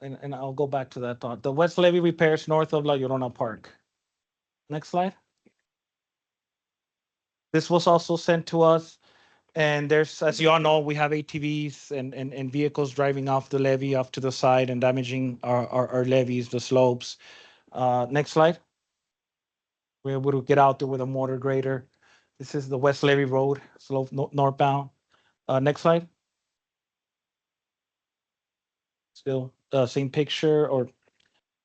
And I'll go back to that thought. The West Levee repairs north of La Llorona Park. Next slide. This was also sent to us. And there's, as you all know, we have ATVs and vehicles driving off the levee off to the side and damaging our levees, the slopes. Next slide. We're able to get out there with a motor grader. This is the West Levee Road, slope northbound. Next slide. Still same picture or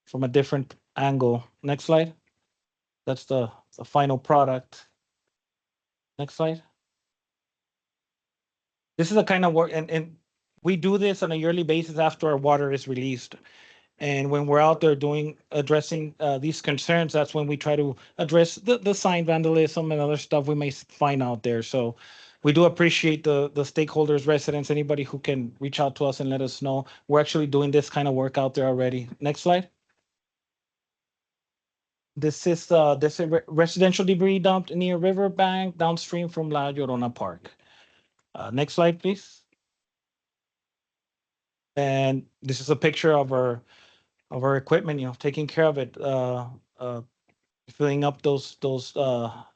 from a different angle. Next slide. That's the final product. Next slide. This is the kind of work, and we do this on a yearly basis after our water is released. And when we're out there doing addressing these concerns, that's when we try to address the sign vandalism and other stuff we may find out there. So we do appreciate the stakeholders, residents, anybody who can reach out to us and let us know. We're actually doing this kind of work out there already. Next slide. This is residential debris dumped near riverbank downstream from La Llorona Park. Next slide, please. And this is a picture of our equipment, taking care of it, filling up those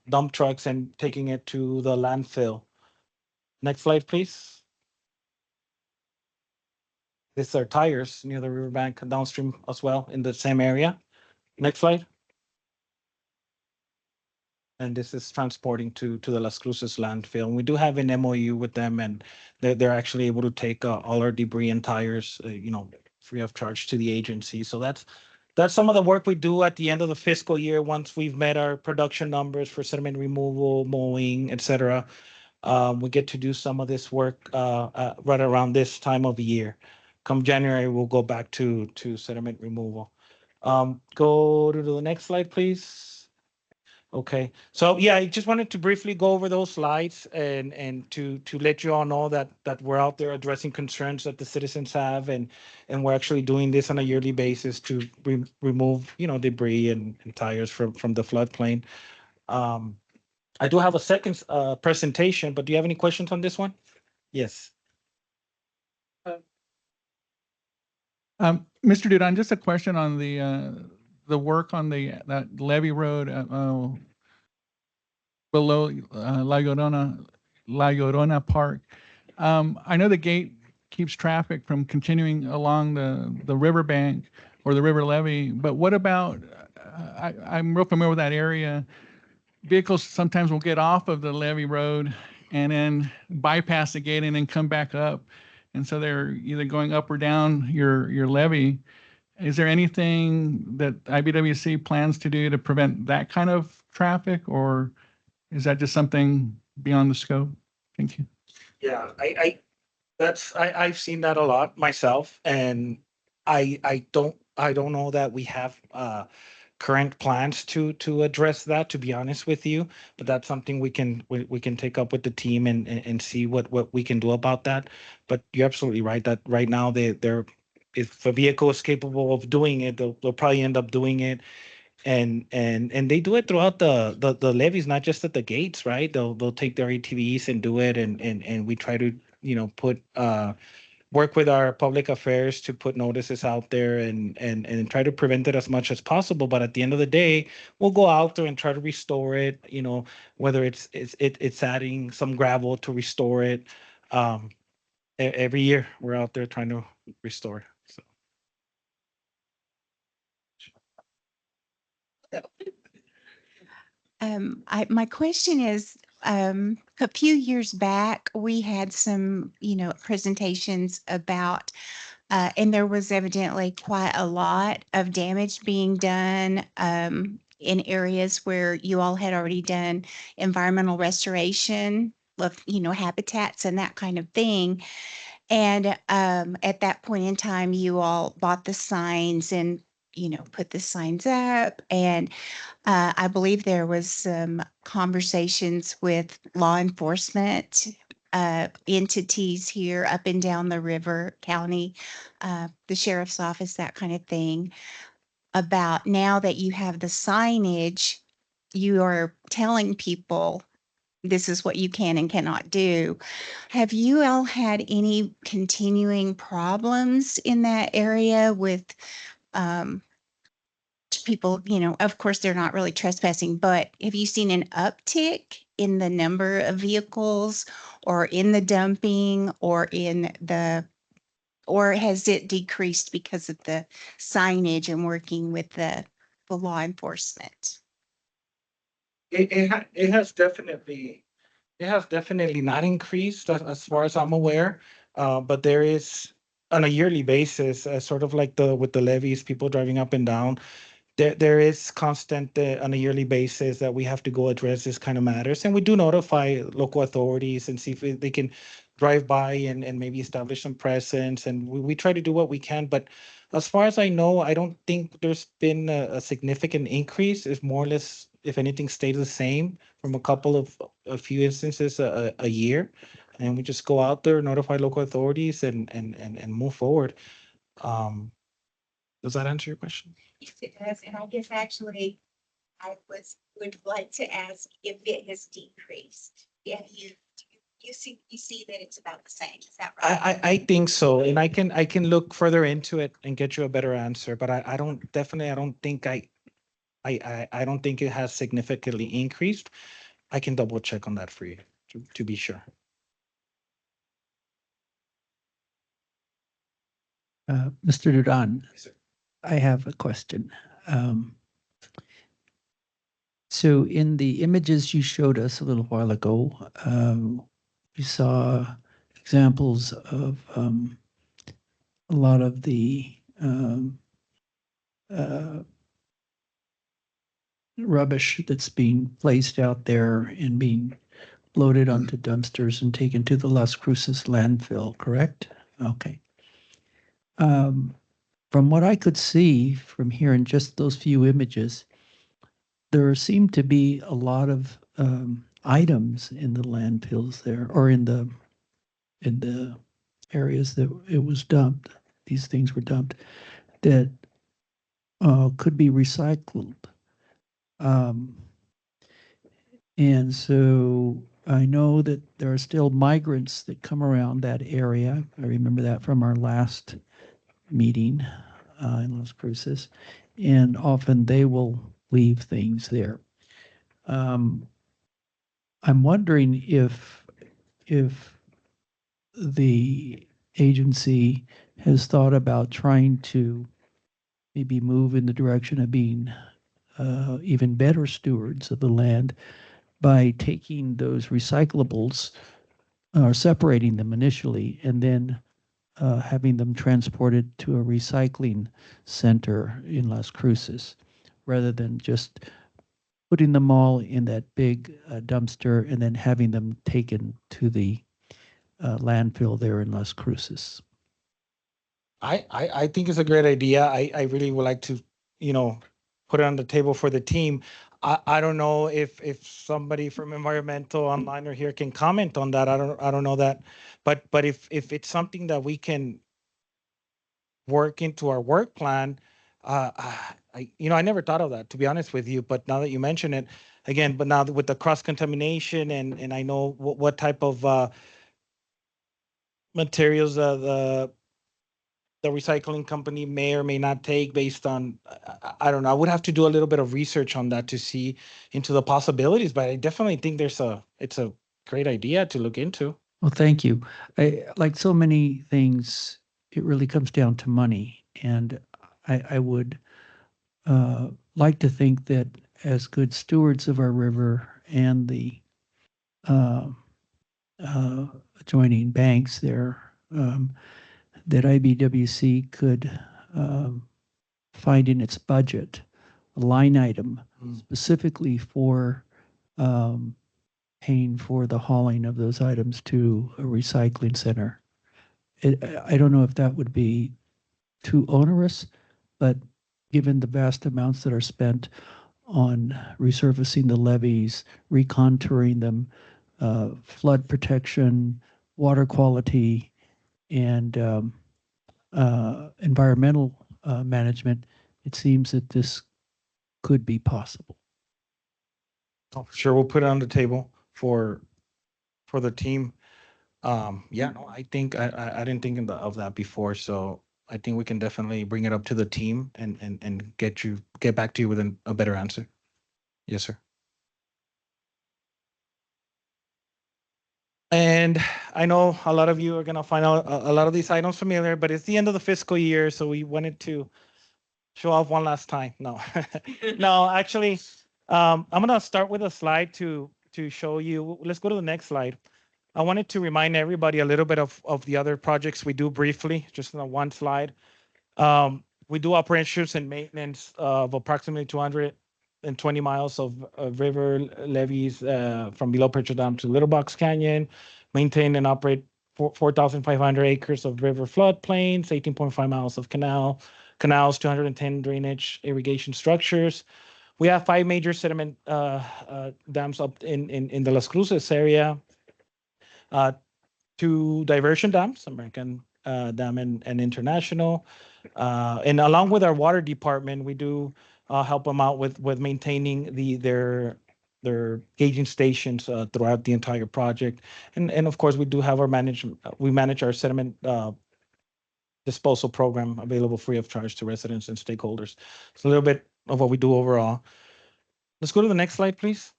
dump trucks and taking it to the landfill. Next slide, please. These are tires near the riverbank downstream as well in the same area. Next slide. And this is transporting to the Las Cruces landfill. And we do have an MOU with them, and they're actually able to take all our debris and tires, free of charge to the agency. So that's some of the work we do at the end of the fiscal year once we've met our production numbers for sediment removal, mowing, etc. We get to do some of this work right around this time of year. Come January, we'll go back to sediment removal. Go to the next slide, please. Okay, so yeah, I just wanted to briefly go over those slides and to let you all know that we're out there addressing concerns that the citizens have, and we're actually doing this on a yearly basis to remove debris and tires from the floodplain. Um, I do have a second presentation, but do you have any questions on this one? Yes. Mr. Duran, just a question on the work on that levee road below La Llorona Park. I know the gate keeps traffic from continuing along the riverbank or the river levee, but what about, I'm real familiar with that area. Vehicles sometimes will get off of the levee road and then bypass the gate and then come back up. And so they're either going up or down your levee. Is there anything that IBWC plans to do to prevent that kind of traffic, or is that just something beyond the scope? Thank you. Yeah, I've seen that a lot myself, and I don't know that we have current plans to address that, to be honest with you, but that's something we can take up with the team and see what we can do about that. But you're absolutely right that right now they're if a vehicle is capable of doing it, they'll probably end up doing it. And they do it throughout the levees, not just at the gates, right? They'll take their ATVs and do it, and we try to put work with our public affairs to put notices out there and try to prevent it as much as possible. But at the end of the day, we'll go out there and try to restore it. Whether it's adding some gravel to restore it. Every year we're out there trying to restore. So. My question is, a few years back, we had some, presentations about, and there was evidently quite a lot of damage being done in areas where you all had already done environmental restoration of, habitats and that kind of thing. And at that point in time, you all bought the signs and put the signs up. And I believe there was some conversations with law enforcement entities here up and down the river, county, the sheriff's office, that kind of thing, about now that you have the signage, you are telling people this is what you can and cannot do. Have you all had any continuing problems in that area with um, people, of course, they're not really trespassing, but have you seen an uptick in the number of vehicles or in the dumping or has it decreased because of the signage and working with the law enforcement? It has definitely not increased as far as I'm aware, but there is on a yearly basis, sort of like the with the levies, people driving up and down. There is constant on a yearly basis that we have to go address this kind of matters, and we do notify local authorities and see if they can drive by and maybe establish some presence, and we try to do what we can. But as far as I know, I don't think there's been a significant increase. It's more or less, if anything, stayed the same from a few instances a year, and we just go out there, notify local authorities, and move forward. Um, does that answer your question? Yes, it does. And I guess actually would like to ask if it has decreased. Yeah, you see that it's about the same. Is that right? I think so, and I can look further into it and get you a better answer. But I don't definitely I don't think I don't think it has significantly increased. I can double check on that for you to be sure. Mr. Duran, Yes, sir. I have a question. So in the images you showed us a little while ago, we saw examples of a lot of the uh, rubbish that's being placed out there and being loaded onto dumpsters and taken to the Las Cruces landfill, correct? Okay. From what I could see from here in just those few images, there seemed to be a lot of items in the landfills there, or in the areas that it was dumped. These things were dumped that could be recycled. Um, and so I know that there are still migrants that come around that area. I remember that from our last meeting in Las Cruces, and often they will leave things there. I'm wondering if the agency has thought about trying to maybe move in the direction of being even better stewards of the land by taking those recyclables or separating them initially and then having them transported to a recycling center in Las Cruces rather than just putting them all in that big dumpster and then having them taken to the landfill there in Las Cruces. I think it's a great idea. I really would like to, you know, put it on the table for the team. I don't know if somebody from environmental online or here can comment on that. I don't know that, but if it's something that we can work into our work plan, I never thought of that, to be honest with you. But now that you mention it again, but now with the cross contamination and I know what type of materials the recycling company may or may not take based on I don't know. I would have to do a little bit of research on that to see into the possibilities, but I definitely think it's a great idea to look into. Well, thank you. Like so many things, it really comes down to money. And I would like to think that as good stewards of our river and the uh, uh, adjoining banks there, that IBWC could find in its budget a line item specifically for um, paying for the hauling of those items to a recycling center. I don't know if that would be too onerous, but given the vast amounts that are spent on resurfacing the levees, recontouring them, flood protection, water quality, and environmental management, it seems that this could be possible. Oh, sure, we'll put it on the table for the team. Yeah, no, I think I didn't think of that before, so I think we can definitely bring it up to the team and get back to you with a better answer. Yes, sir. And I know a lot of you are gonna find out a lot of these items familiar, but it's the end of the fiscal year, so we wanted to show off one last time. No, no, actually, I'm gonna start with a slide to show you. Let's go to the next slide. I wanted to remind everybody a little bit of the other projects we do briefly, just on one slide. We do operations and maintenance of approximately 220 miles of river levees from below Percho Dam to Little Box Canyon, maintain and operate 4,500 acres of river floodplains, 18.5 miles of canals, 210 drainage irrigation structures. We have 5 major sediment dams up in the Las Cruces area, uh, 2 diversion dams, American Dam and International. And along with our water department, we do help them out with maintaining their gauging stations throughout the entire project. And of course, we do have we manage our sediment disposal program available free of charge to residents and stakeholders. It's a little bit of what we do overall. Let's go to the next slide, please.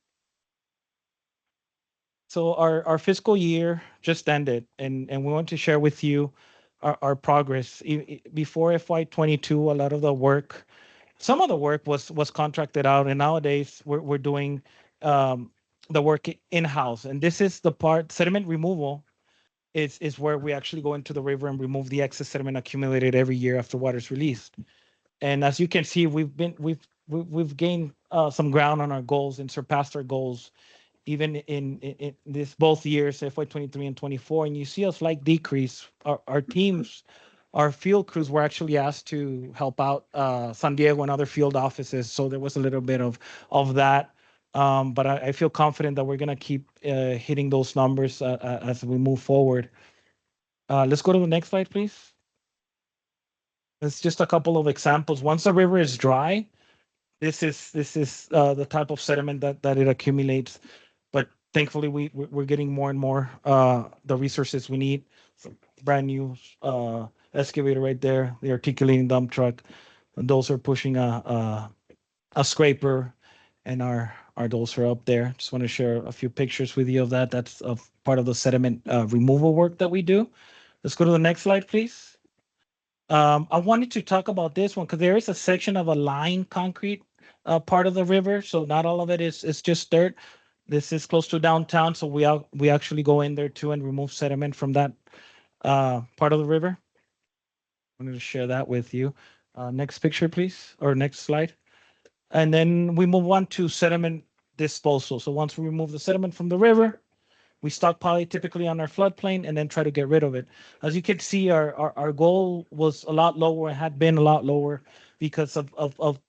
So our fiscal year just ended, and we want to share with you our progress. Before FY22, a lot of the work, some of the work was contracted out, and nowadays we're doing the work in-house. And this is the part, sediment removal is where we actually go into the river and remove the excess sediment accumulated every year after water is released. And as you can see, we've gained some ground on our goals and surpassed our goals even in this both years, FY23 and 24. And you see a slight decrease. Our teams, our field crews were actually asked to help out San Diego and other field offices. So there was a little bit of that. But I feel confident that we're going to keep hitting those numbers as we move forward. Let's go to the next slide, please. It's just a couple of examples. Once the river is dry, this is the type of sediment that it accumulates. But thankfully, we're getting more and more the resources we need. Brand new excavator right there, the articulating dump truck. And those are pushing a scraper, and our dozer up there. Just want to share a few pictures with you of that. That's part of the sediment removal work that we do. Let's go to the next slide, please. I wanted to talk about this one because there is a section of a lined concrete part of the river. So not all of it is just dirt. This is close to downtown, so we actually go in there too and remove sediment from that part of the river. I'm going to share that with you. Next picture, please, or next slide. And then we move on to sediment disposal. So once we remove the sediment from the river, we stockpile it typically on our floodplain and then try to get rid of it. As you can see, our goal was a lot lower and had been a lot lower because of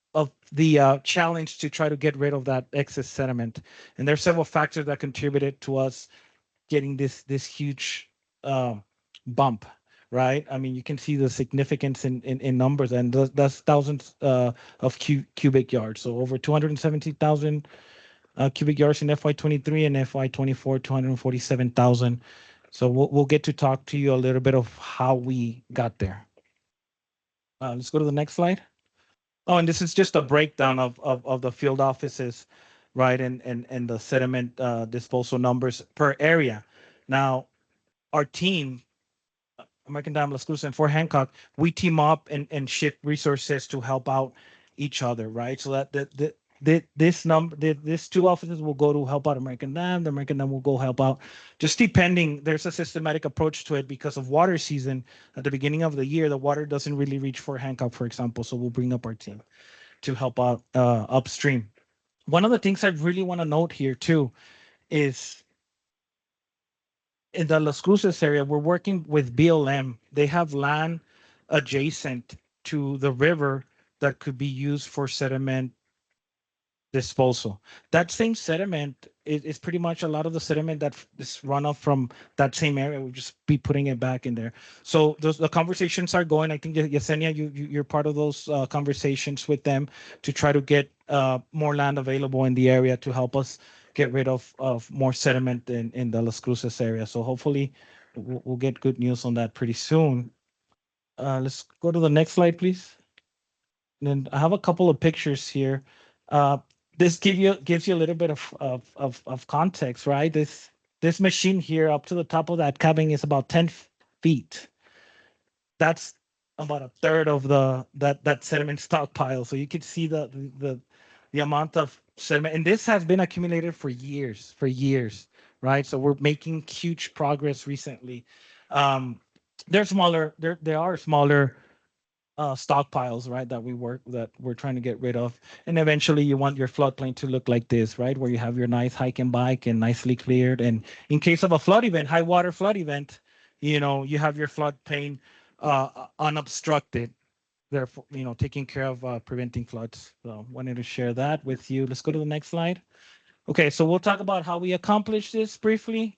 the challenge to try to get rid of that excess sediment. And there are several factors that contributed to us getting this huge bump, right? I mean, you can see the significance in numbers, and that's thousands of cubic yards. So over 270,000 cubic yards in FY23 and FY24, 247,000. So we'll get to talk to you a little bit of how we got there. Let's go to the next slide. Oh, and this is just a breakdown of the field offices, right? And the sediment disposal numbers per area. Now, our team, American Dam, Las Cruces, and Fort Hancock, we team up and shift resources to help out each other, right? So that this 2 offices will go to help out American Dam. The American Dam will go help out. Just depending, there's a systematic approach to it because of water season. At the beginning of the year, the water doesn't really reach Fort Hancock, for example. So we'll bring up our team to help out upstream. One of the things I really want to note here too is in the Las Cruces area, we're working with BLM. They have land adjacent to the river that could be used for sediment disposal. That same sediment is pretty much a lot of the sediment that is runoff from that same area. We'll just be putting it back in there. So the conversations are going. I think Yesenia, you're part of those conversations with them to try to get more land available in the area to help us get rid of more sediment in the Las Cruces area. So hopefully we'll get good news on that pretty soon. Let's go to the next slide, please. And I have a couple of pictures here. Uh, this gives you a little bit of context, right? This machine here up to the top of that cabin is about 10 feet. That's about a third of that sediment stockpile. So you can see the amount of sediment, and this has been accumulated for years, right? So we're making huge progress recently. Um, there are smaller stockpiles, right? That we're trying to get rid of, and eventually you want your floodplain to look like this, right? Where you have your nice hike and bike and nicely cleared, and in case of a flood event, high water flood event, you have your floodplain unobstructed. Therefore, taking care of preventing floods. So wanted to share that with you. Let's go to the next slide. Okay, so we'll talk about how we accomplished this briefly.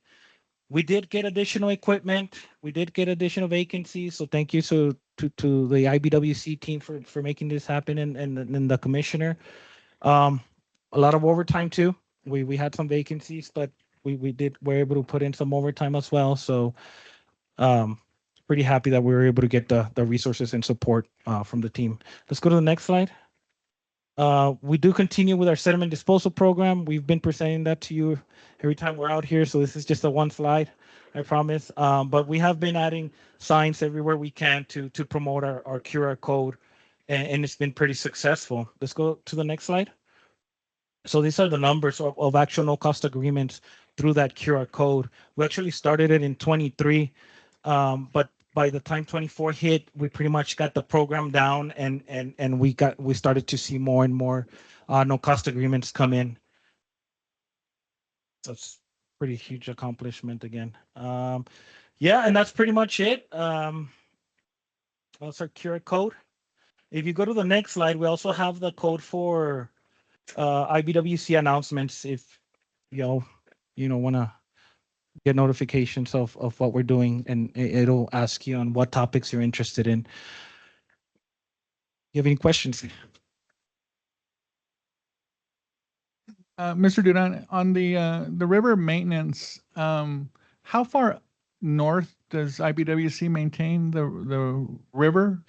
We did get additional equipment. We did get additional vacancies. So thank you to the IBWC team for making this happen, and the commissioner. Um, a lot of overtime too. We had some vacancies, but we're able to put in some overtime as well. So um, pretty happy that we were able to get the resources and support from the team. Let's go to the next slide. We do continue with our sediment disposal program. We've been presenting that to you every time we're out here. So this is just a one slide, I promise. But we have been adding signs everywhere we can to promote our QR code, and it's been pretty successful. Let's go to the next slide. So these are the numbers of actual no cost agreements through that QR code. We actually started it in 23, but by the time 24 hit, we pretty much got the program down, and we started to see more and more no cost agreements come in. So it's pretty huge accomplishment again. Yeah, and that's pretty much it. That's our QR code. If you go to the next slide, we also have the code for IBWC announcements. If want to get notifications of what we're doing, and it'll ask you on what topics you're interested in. You have any questions? Mr. Duran, on the river maintenance, how far north does IBWC maintain the river?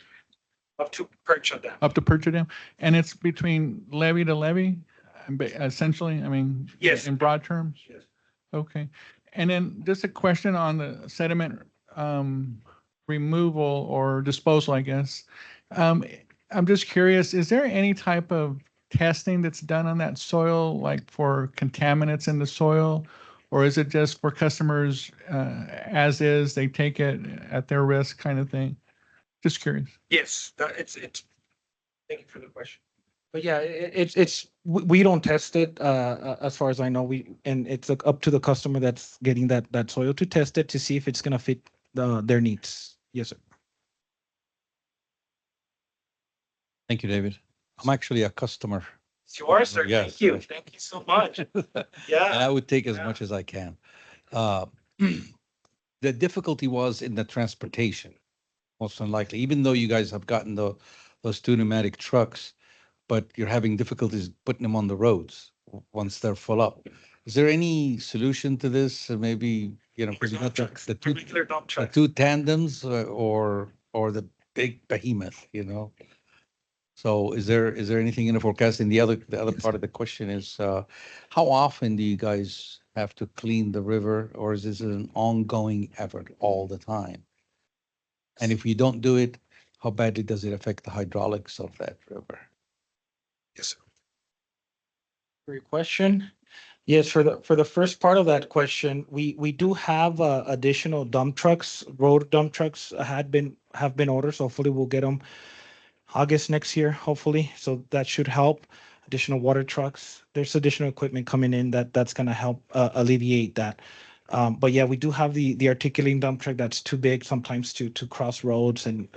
Up to Percha Dam. Up to Percha Dam, and it's between levee to levee, essentially. I mean, Yes. in broad terms. Yes. Okay, and then just a question on the sediment removal or disposal, I guess. I'm just curious: is there any type of testing that's done on that soil, like for contaminants in the soil, or is it just for customers as is? They take it at their risk, kind of thing. Just curious. Yes, it's. Thank you for the question. But yeah, we don't test it as far as I know. And it's up to the customer that's getting that soil to test it to see if it's gonna fit their needs. Yes, sir. Thank you, David. I'm actually a customer, It's yours, sir. Yes. Thank you. Thank you so much. and Yeah. I would take as much as I can. Uh, the difficulty was in the transportation, most unlikely, even though you guys have gotten those two pneumatic trucks, but you're having difficulties putting them on the roads once they're full up. Is there any solution to this? Maybe, because you got the two Regular dump the trucks. two tandems or the big behemoth, So is there anything in the forecast? And the other part of the question is, how often do you guys have to clean the river, or is this an ongoing effort all the time? And if you don't do it, how badly does it affect the hydraulics of that river? Yes, sir. Great question. Yes, for the first part of that question, we do have additional dump trucks. Road dump trucks have been ordered, so hopefully we'll get them August next year, hopefully. So that should help. Additional water trucks. There's additional equipment coming in that's going to help alleviate that. But yeah, we do have the articulating dump truck that's too big sometimes to cross roads, and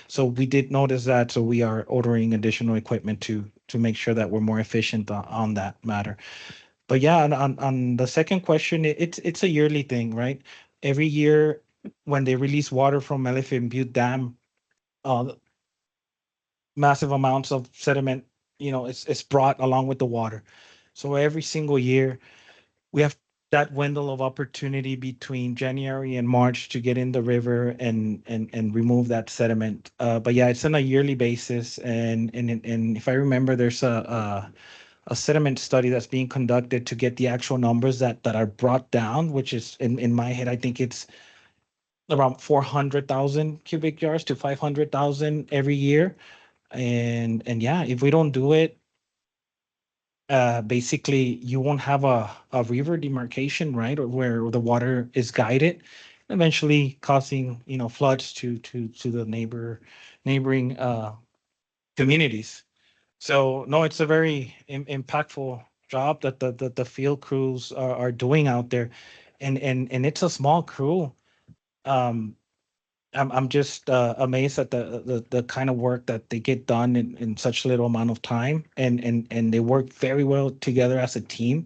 so we did notice that. So we are ordering additional equipment to make sure that we're more efficient on that matter. But yeah, on the second question, it's a yearly thing, right? Every year when they release water from Elephant Butte Dam, massive amounts of sediment, it's brought along with the water. So every single year, we have that window of opportunity between January and March to get in the river and remove that sediment. But yeah, it's on a yearly basis, and if I remember, there's a sediment study that's being conducted to get the actual numbers that are brought down, which is in my head, I think it's around 400,000 cubic yards to 500,000 every year. And yeah, if we don't do it, basically you won't have a river demarcation, right, or where the water is guided, eventually causing floods to the neighboring communities. So no, it's a very impactful job that the field crews are doing out there, and it's a small crew. um I'm just amazed at the kind of work that they get done in such little amount of time, and they work very well together as a team.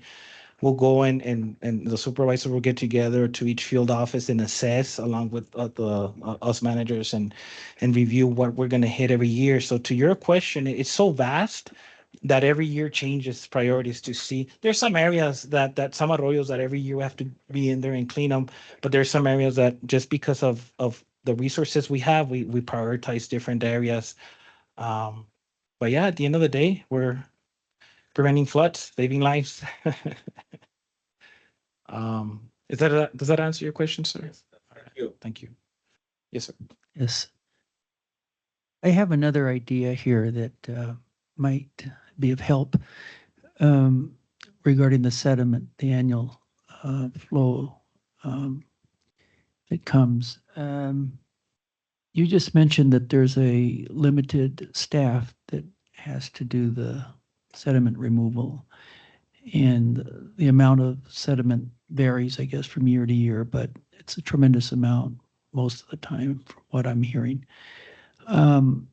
We'll go in, and the supervisor will get together to each field office and assess along with the us managers, and review what we're going to hit every year. So to your question, it's so vast that every year changes priorities to see. There's some areas that some arroyos that every year we have to be in there and clean them, but there's some areas that just because of the resources we have, we prioritize different areas. Um, but yeah, at the end of the day, we're preventing floods, saving lives. Does that answer your question, sir? Thank you. Thank you. Yes, sir. Yes. I have another idea here that might be of help um, regarding the sediment, the annual flow that comes. You just mentioned that there's a limited staff that has to do the sediment removal, and the amount of sediment varies, I guess, from year to year, but it's a tremendous amount most of the time, from what I'm hearing. Um,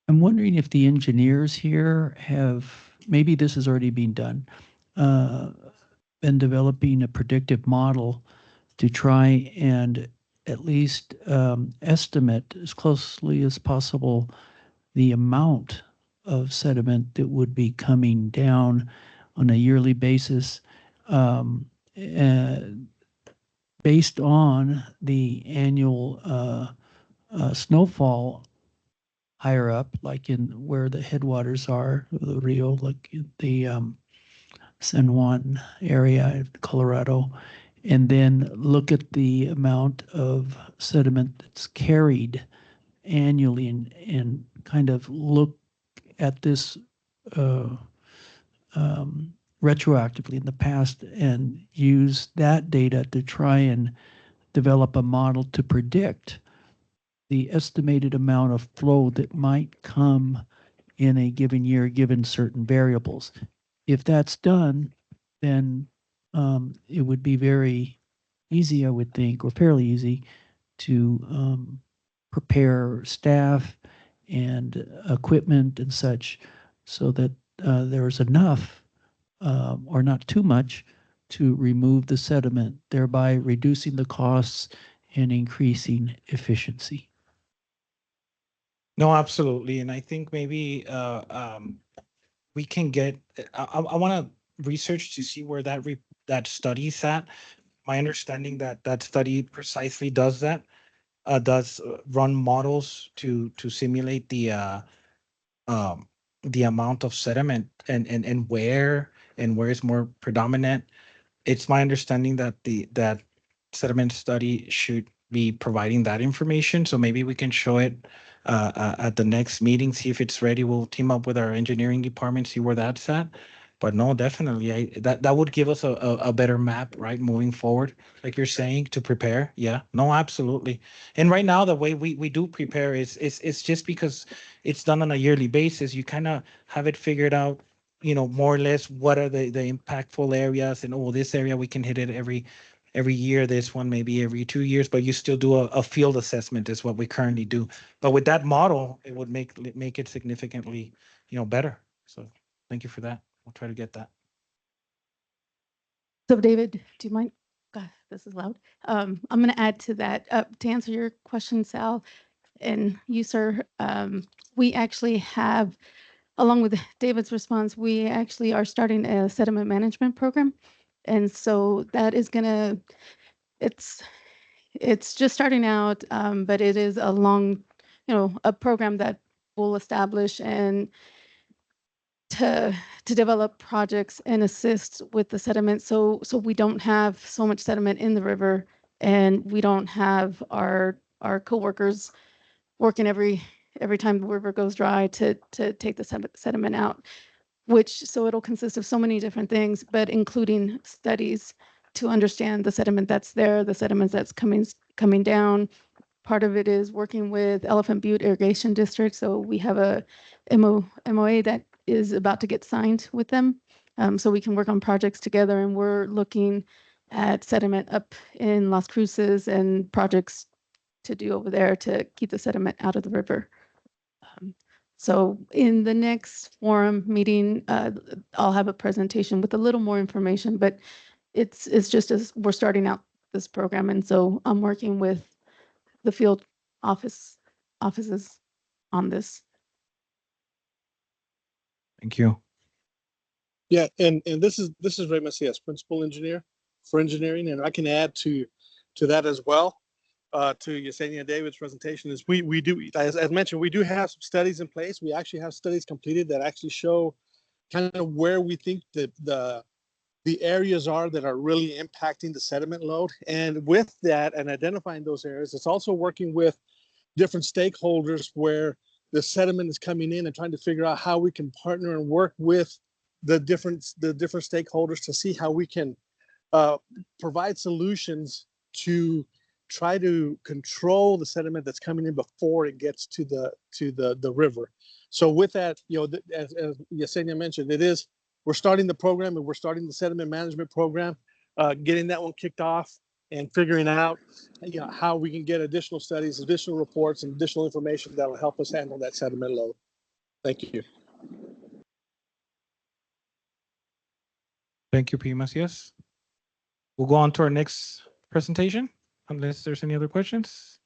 I'm wondering if the engineers here have, maybe this has already been done, uh, been developing a predictive model to try and at least estimate as closely as possible the amount of sediment that would be coming down on a yearly basis, um, uh, based on the annual snowfall higher up, like in where the headwaters are, the Rio, like in the San Juan area of Colorado, and then look at the amount of sediment that's carried annually, and kind of look at this uh, retroactively in the past and use that data to try and develop a model to predict the estimated amount of flow that might come in a given year, given certain variables. If that's done, then it would be very easy, I would think, or fairly easy to prepare staff and equipment and such so that there's enough or not too much to remove the sediment, thereby reducing the costs and increasing efficiency. No, absolutely. And I think maybe we can get, I want to research to see where that study's at. My understanding that that study precisely does that, does run models to simulate um, the amount of sediment and where it's more predominant. It's my understanding that that sediment study should be providing that information. So maybe we can show it at the next meeting, see if it's ready. We'll team up with our engineering department, see where that's at. But no, definitely, that would give us a better map, right, moving forward, like you're saying, to prepare. Yeah, no, absolutely. And right now, the way we do prepare is it's just because it's done on a yearly basis. You kind of have it figured out, more or less what are the impactful areas, and oh, this area we can hit it every year, this one maybe every 2 years, but you still do a field assessment is what we currently do. But with that model, it would make it significantly better. So thank you for that. I'll try to get that. So David, do you mind? God, this is loud. I'm going to add to that, to answer your question, Sal, and you, sir. We actually have, along with David's response, we actually are starting a sediment management program. And so that is gonna, it's, it's just starting out, but it is a long, a program that will establish and to develop projects and assist with the sediment. So we don't have so much sediment in the river, and we don't have our coworkers working every time the river goes dry to take the sediment out, which so it'll consist of so many different things, but including studies to understand the sediment that's there, the sediments that's coming down. Part of it is working with Elephant Butte Irrigation District. So we have a MOA that is about to get signed with them. So we can work on projects together, and we're looking at sediment up in Las Cruces and projects to do over there to keep the sediment out of the river. So in the next forum meeting, I'll have a presentation with a little more information, but it's just as we're starting out this program. And so I'm working with the field offices on this. Thank you. Yeah, and this is Ray Macias, principal engineer for engineering, and I can add to that as well. To Yesenia David's presentation is we do, as mentioned, we do have some studies in place. We actually have studies completed that actually show kind of where we think that the areas are that are really impacting the sediment load. And with that and identifying those areas, it's also working with different stakeholders where the sediment is coming in and trying to figure out how we can partner and work with the different stakeholders to see how we can provide solutions to try to control the sediment that's coming in before it gets to the river. So with that, as Yesenia mentioned, we're starting the program, and we're starting the sediment management program, getting that one kicked off and figuring out how we can get additional studies, additional reports, and additional information that will help us handle that sediment load. Thank you. Thank you, P. Macias. We'll go on to our next presentation, unless there's any other questions.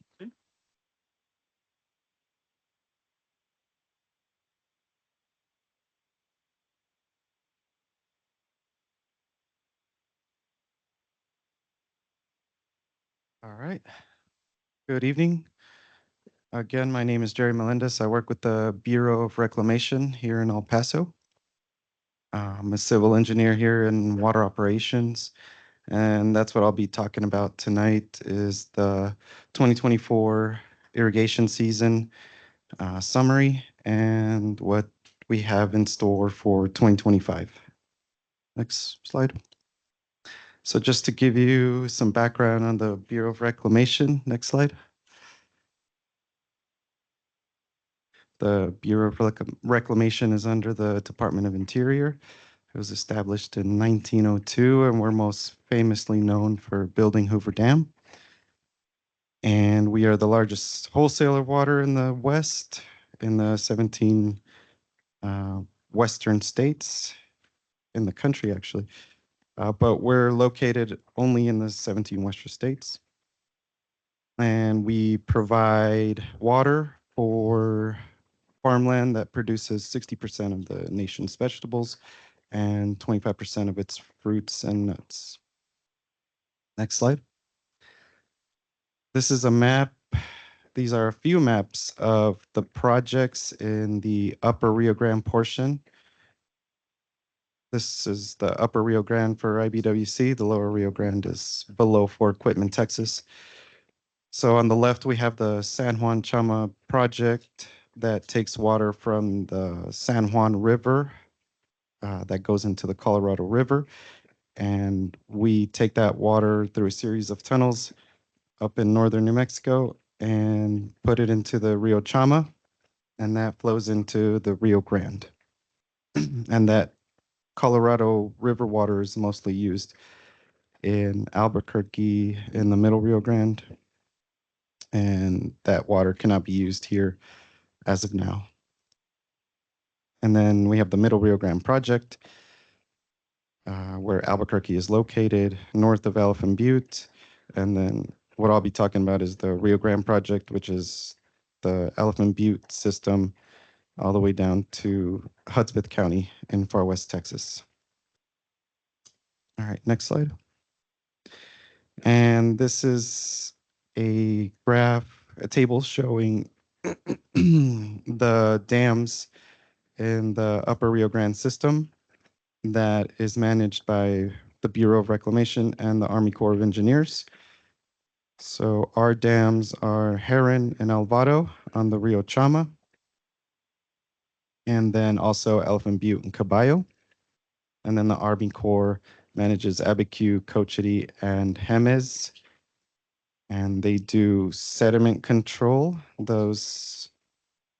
All right. Good evening. Again, my name is Gerado Melendez. I work with the Bureau of Reclamation here in El Paso. I'm a civil engineer here in water operations, and that's what I'll be talking about tonight is the 2024 irrigation season summary and what we have in store for 2025. Next slide. So just to give you some background on the Bureau of Reclamation, next slide. The Bureau of Reclamation is under the Department of Interior. It was established in 1902, and we're most famously known for building Hoover Dam. And we are the largest wholesaler of water in the West, in the 17 Western states in the country, actually. But we're located only in the 17 Western states. And we provide water for farmland that produces 60% of the nation's vegetables and 25% of its fruits and nuts. Next slide. This is a map. These are a few maps of the projects in the upper Rio Grande portion. This is the upper Rio Grande for IBWC. The lower Rio Grande is below Fort Quitman, Texas. So on the left, we have the San Juan Chama project that takes water from the San Juan River that goes into the Colorado River. And we take that water through a series of tunnels up in northern New Mexico and put it into the Rio Chama, and that flows into the Rio Grande. And that Colorado River water is mostly used in Albuquerque in the middle Rio Grande, and that water cannot be used here as of now. And then we have the Middle Rio Grande project, where Albuquerque is located, north of Elephant Butte. And then what I'll be talking about is the Rio Grande project, which is the Elephant Butte system all the way down to Hudspeth County in far west Texas. All right, next slide. And this is a graph, a table showing the dams in the Upper Rio Grande system that is managed by the Bureau of Reclamation and the Army Corps of Engineers. So our dams are Heron and Alvaro on the Rio Chama, and then also Elephant Butte and Caballo. And then the Army Corps manages Abiquiu, Cochiti, and Jemez. And they do sediment control, those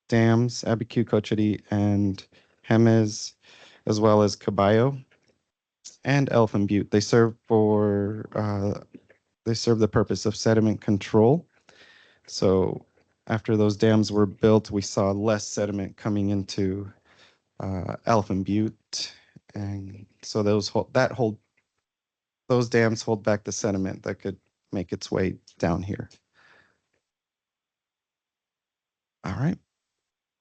dams, Abiquiu, Cochiti, and Jemez, as well as Caballo and Elephant Butte. They serve the purpose of sediment control. So after those dams were built, we saw less sediment coming into Elephant Butte, and so those dams hold back the sediment that could make its way down here. All right,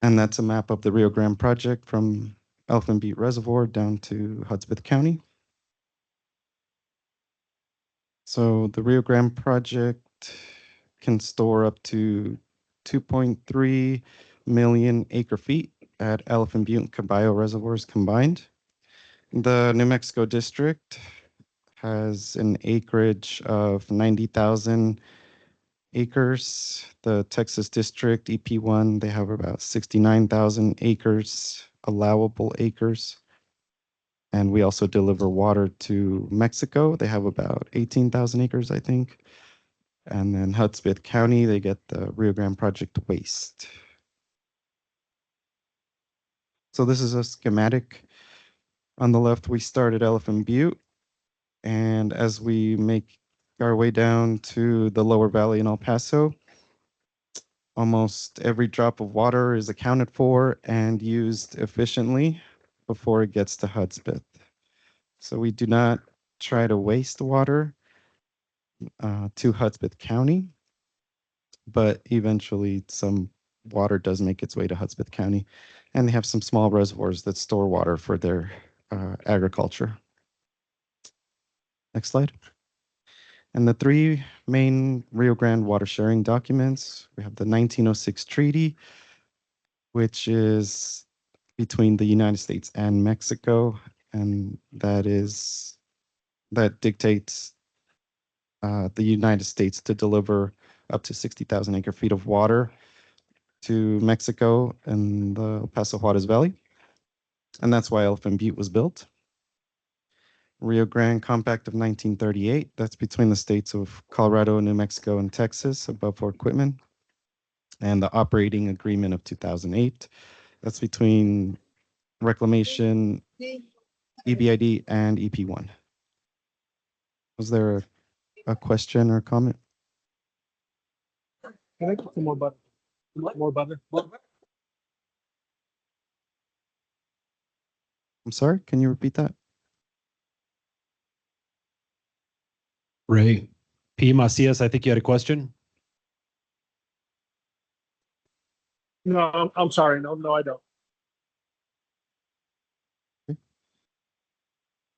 and that's a map of the Rio Grande project from Elephant Butte Reservoir down to Hudspeth County. So the Rio Grande project can store up to 2.3 million acre feet at Elephant Butte and Caballo reservoirs combined. The New Mexico district has an acreage of 90,000 acres. The Texas district, EP1, they have about 69,000 acres, allowable acres. And we also deliver water to Mexico. They have about 18,000 acres, I think. And then Hudspeth County, they get the Rio Grande project waste. So this is a schematic. On the left, we start at Elephant Butte. And as we make our way down to the lower valley in El Paso, almost every drop of water is accounted for and used efficiently before it gets to Hudspeth. So we do not try to waste water to Hudspeth County, but eventually some water does make its way to Hudspeth County, and they have some small reservoirs that store water for their agriculture. Next slide. And the three main Rio Grande water sharing documents, we have the 1906 Treaty, which is between the United States and Mexico, and that dictates the United States to deliver up to 60,000 acre feet of water to Mexico in the Paso Juarez Valley. And that's why Elephant Butte was built. Rio Grande Compact of 1938, that's between the states of Colorado, New Mexico, and Texas above Fort Quitman. And the Operating Agreement of 2008, that's between Reclamation, EBID, and EP1. Was there a question or comment? Can I get some more butter? More butter? I'm sorry, can you repeat that? Ray, P. Macias, I think you had a question. No, I'm sorry. No, I don't.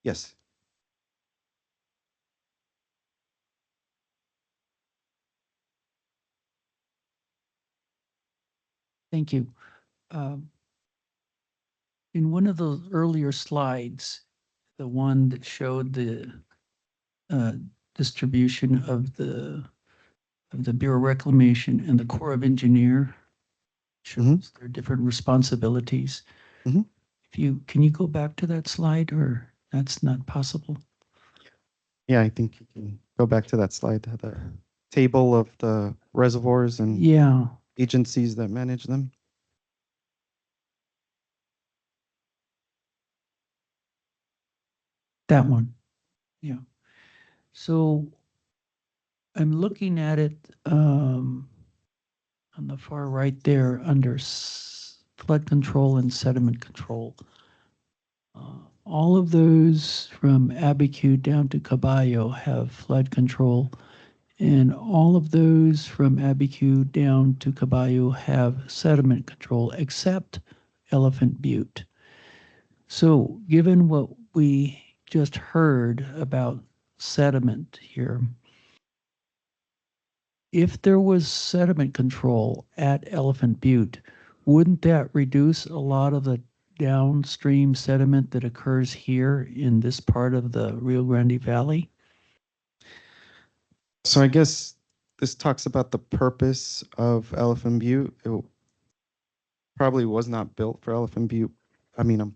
Yes. Thank you. In one of those earlier slides, the one that showed the distribution of the Bureau of Reclamation and the Corps of Engineer shows their different responsibilities. Mhm. Can you go back to that slide, or that's not possible? Yeah, I think you can go back to that slide, the table of the reservoirs and Yeah, agencies that manage them. that one. Yeah. So I'm looking at it on the far right there under flood control and sediment control. All of those from Abiquiu down to Caballo have flood control, and all of those from Abiquiu down to Caballo have sediment control, except Elephant Butte. So given what we just heard about sediment here. If there was sediment control at Elephant Butte, wouldn't that reduce a lot of the downstream sediment that occurs here in this part of the Rio Grande Valley? So I guess this talks about the purpose of Elephant Butte. It probably was not built for Elephant Butte.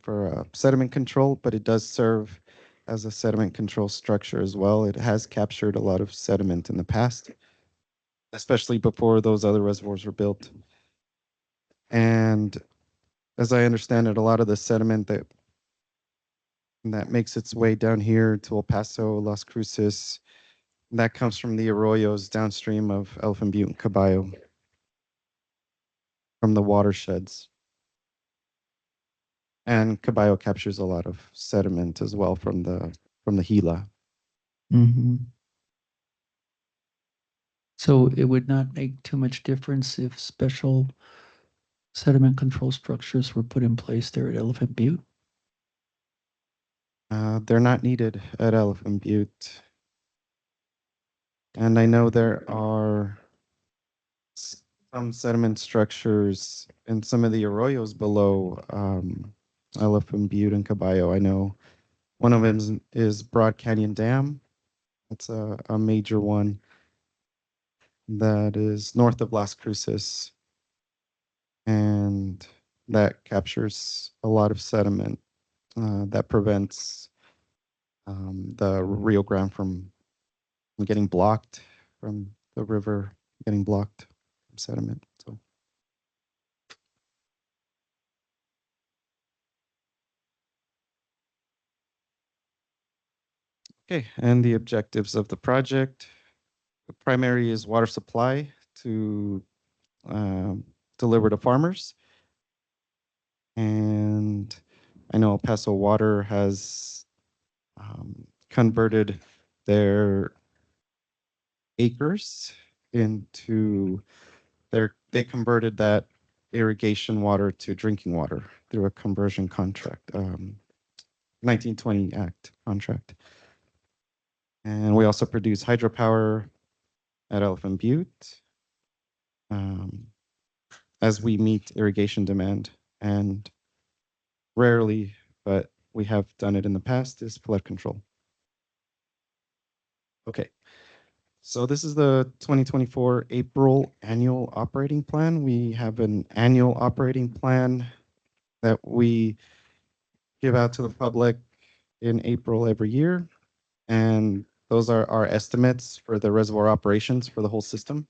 For sediment control, but it does serve as a sediment control structure as well. It has captured a lot of sediment in the past, especially before those other reservoirs were built. And as I understand it, a lot of the sediment that makes its way down here to El Paso, Las Cruces, that comes from the arroyos downstream of Elephant Butte and Caballo, from the watersheds. And Caballo captures a lot of sediment as well from the Gila. Mm-hmm. So it would not make too much difference if special sediment control structures were put in place there at Elephant Butte? They're not needed at Elephant Butte. And I know there are some sediment structures in some of the arroyos below Elephant Butte and Caballo. I know one of them is Broad Canyon Dam. That's a major one that is north of Las Cruces. And that captures a lot of sediment that prevents the Rio Grande from getting blocked, from the river getting blocked from sediment. So. Okay, and the objectives of the project. The primary is water supply to deliver to farmers. And I know El Paso Water has converted their acres into they converted that irrigation water to drinking water through a conversion contract, 1920 Act contract. And we also produce hydropower at Elephant Butte as we meet irrigation demand. And rarely, but we have done it in the past, is flood control. Okay, so this is the 2024 April annual operating plan. We have an annual operating plan that we give out to the public in April every year. And those are our estimates for the reservoir operations for the whole system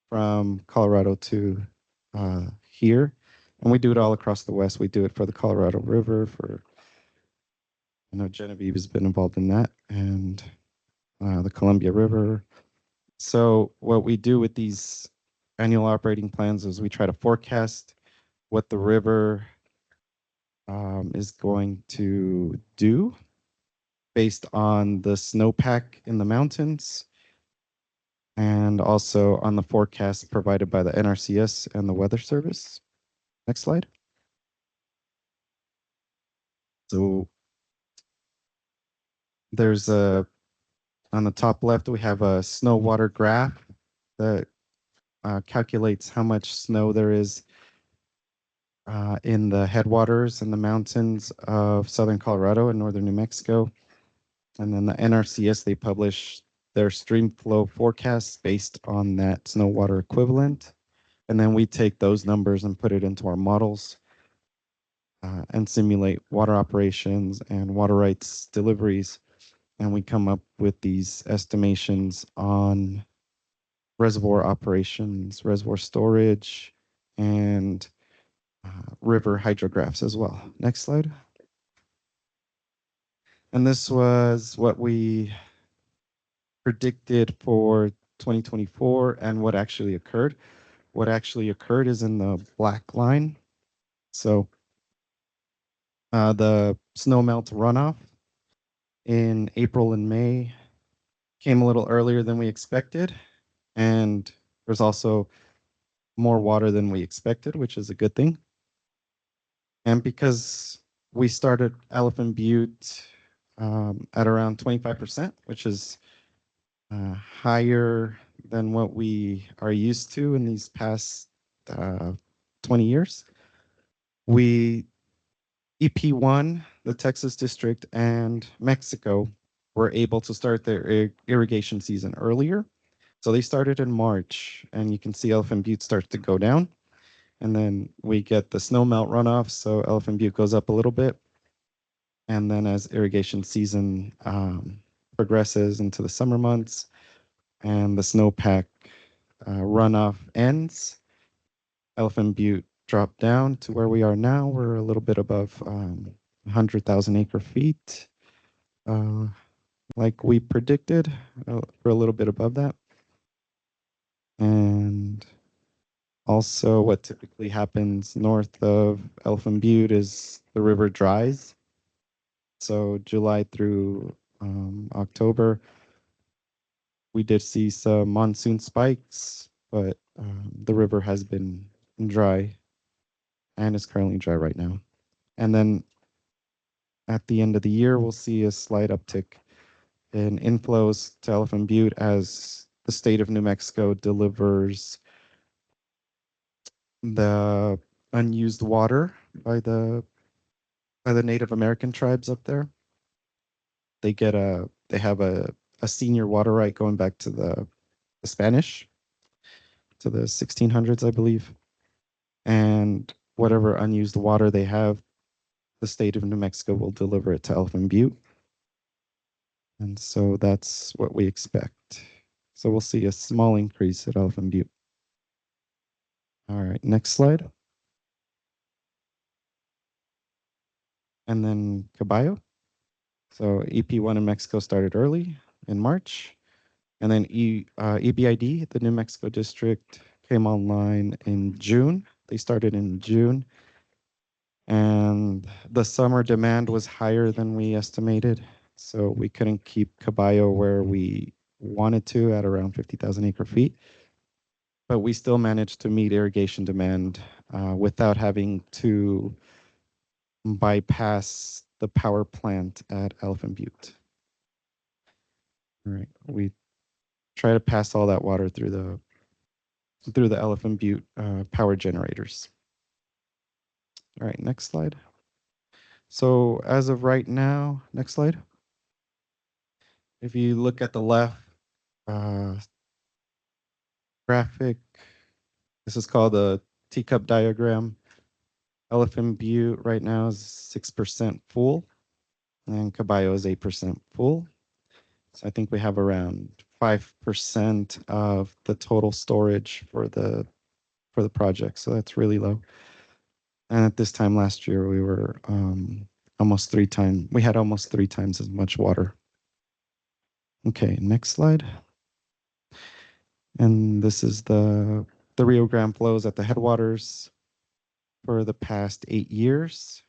from Colorado to here. And we do it all across the West. We do it for the Colorado River, I know Genevieve has been involved in that, and the Columbia River. So what we do with these annual operating plans is we try to forecast what the river is going to do based on the snowpack in the mountains and also on the forecast provided by the NRCS and the Weather Service. Next slide. So there's on the top left, we have a snow water graph that calculates how much snow there is in the headwaters and the mountains of southern Colorado and northern New Mexico. And then the NRCS, they publish their stream flow forecasts based on that snow water equivalent. And then we take those numbers and put it into our models and simulate water operations and water rights deliveries. And we come up with these estimations on reservoir operations, reservoir storage, and river hydrographs as well. Next slide. And this was what we predicted for 2024 and what actually occurred. What actually occurred is in the black line. So the snow melt runoff in April and May came a little earlier than we expected. And there's also more water than we expected, which is a good thing. And because we started Elephant Butte at around 25%, which is higher than what we are used to in these past 20 years. We, EP1, the Texas district, and Mexico were able to start their irrigation season earlier. So they started in March, and you can see Elephant Butte starts to go down. And then we get the snow melt runoff, so Elephant Butte goes up a little bit. And then as irrigation season progresses into the summer months and the snowpack runoff ends, Elephant Butte dropped down to where we are now. We're a little bit above 100,000 acre feet. Like we predicted, we're a little bit above that. And also what typically happens north of Elephant Butte is the river dries. So July through October, we did see some monsoon spikes, but the river has been dry and is currently dry right now. And then at the end of the year, we'll see a slight uptick in inflows to Elephant Butte as the state of New Mexico delivers the unused water by the Native American tribes up there. They have a senior water right going back to the Spanish, to the 1600s, I believe. And whatever unused water they have, the state of New Mexico will deliver it to Elephant Butte. And so that's what we expect. So we'll see a small increase at Elephant Butte. All right, next slide. And then Caballo. So EP1 in Mexico started early in March. And then EBID, the New Mexico district, came online in June. They started in June. And the summer demand was higher than we estimated. So we couldn't keep Caballo where we wanted to at around 50,000 acre feet. But we still managed to meet irrigation demand without having to bypass the power plant at Elephant Butte. All right, we try to pass all that water through the Elephant Butte power generators. All right, next slide. So as of right now, next slide. If you look at the left graphic, this is called the teacup diagram. Elephant Butte right now is 6% full, and Caballo is 8% full. So I think we have around 5% of the total storage for the project. So that's really low. And at this time last year, we were almost 3 times. We had almost 3 times as much water. Okay, next slide. And this is the Rio Grande flows at the headwaters for the past 8 years.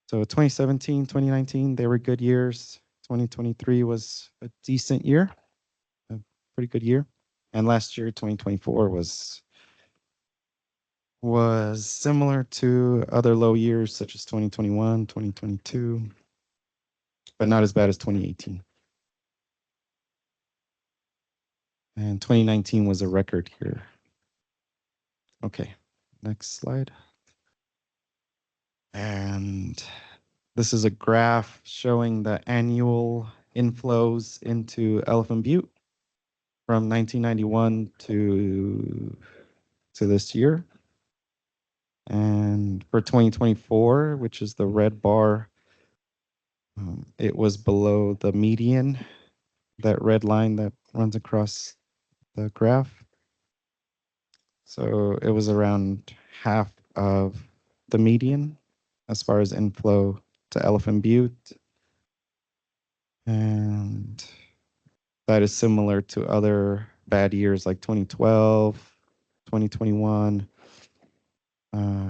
So 2017, 2019, they were good years. 2023 was a decent year, a pretty good year. And last year, 2024 was similar to other low years such as 2021, 2022, but not as bad as 2018. And 2019 was a record year. Okay, next slide. And this is a graph showing the annual inflows into Elephant Butte from 1991 to this year. And for 2024, which is the red bar, it was below the median, that red line that runs across the graph. So it was around half of the median as far as inflow to Elephant Butte. And that is similar to other bad years like 2012, 2021,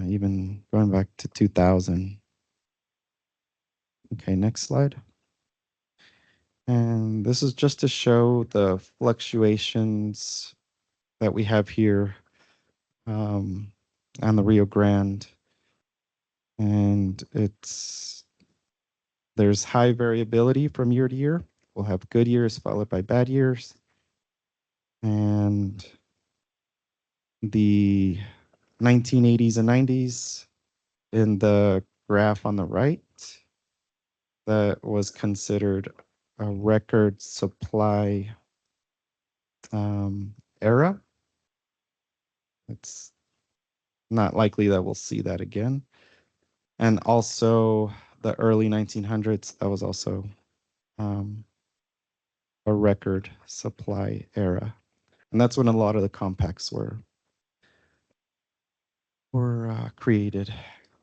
even going back to 2000. Okay, next slide. And this is just to show the fluctuations that we have here on the Rio Grande. And it's There's high variability from year to year. We'll have good years followed by bad years. And the 1980s and 90s in the graph on the right, that was considered a record supply era. It's not likely that we'll see that again. And also the early 1900s, that was also a record supply era. And that's when a lot of the compacts were created,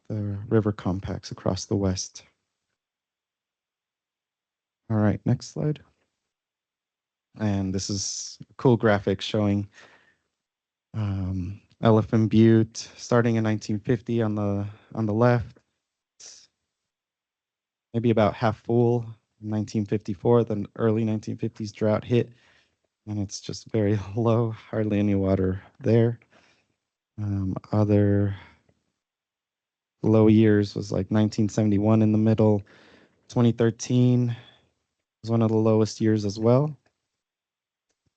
the river compacts across the West. All right, next slide. And this is a cool graphic showing Elephant Butte starting in 1950 on the left. It's maybe about half full in 1954. The early 1950s drought hit, and it's just very low, hardly any water there. Other low years was like 1971 in the middle. 2013 was one of the lowest years as well.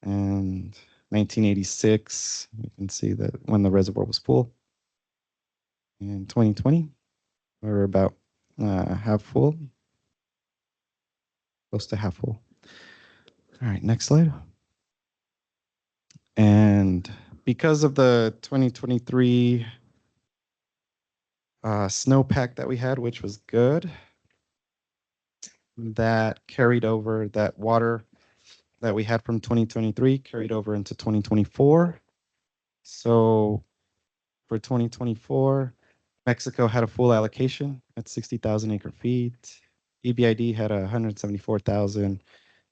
And 1986, you can see that when the reservoir was full. In 2020, we were about half full, close to half full. All right, next slide. And because of the 2023 snowpack that we had, which was good, that carried over, that water that we had from 2023 carried over into 2024. So for 2024, Mexico had a full allocation at 60,000 acre feet. EBID had 174,000,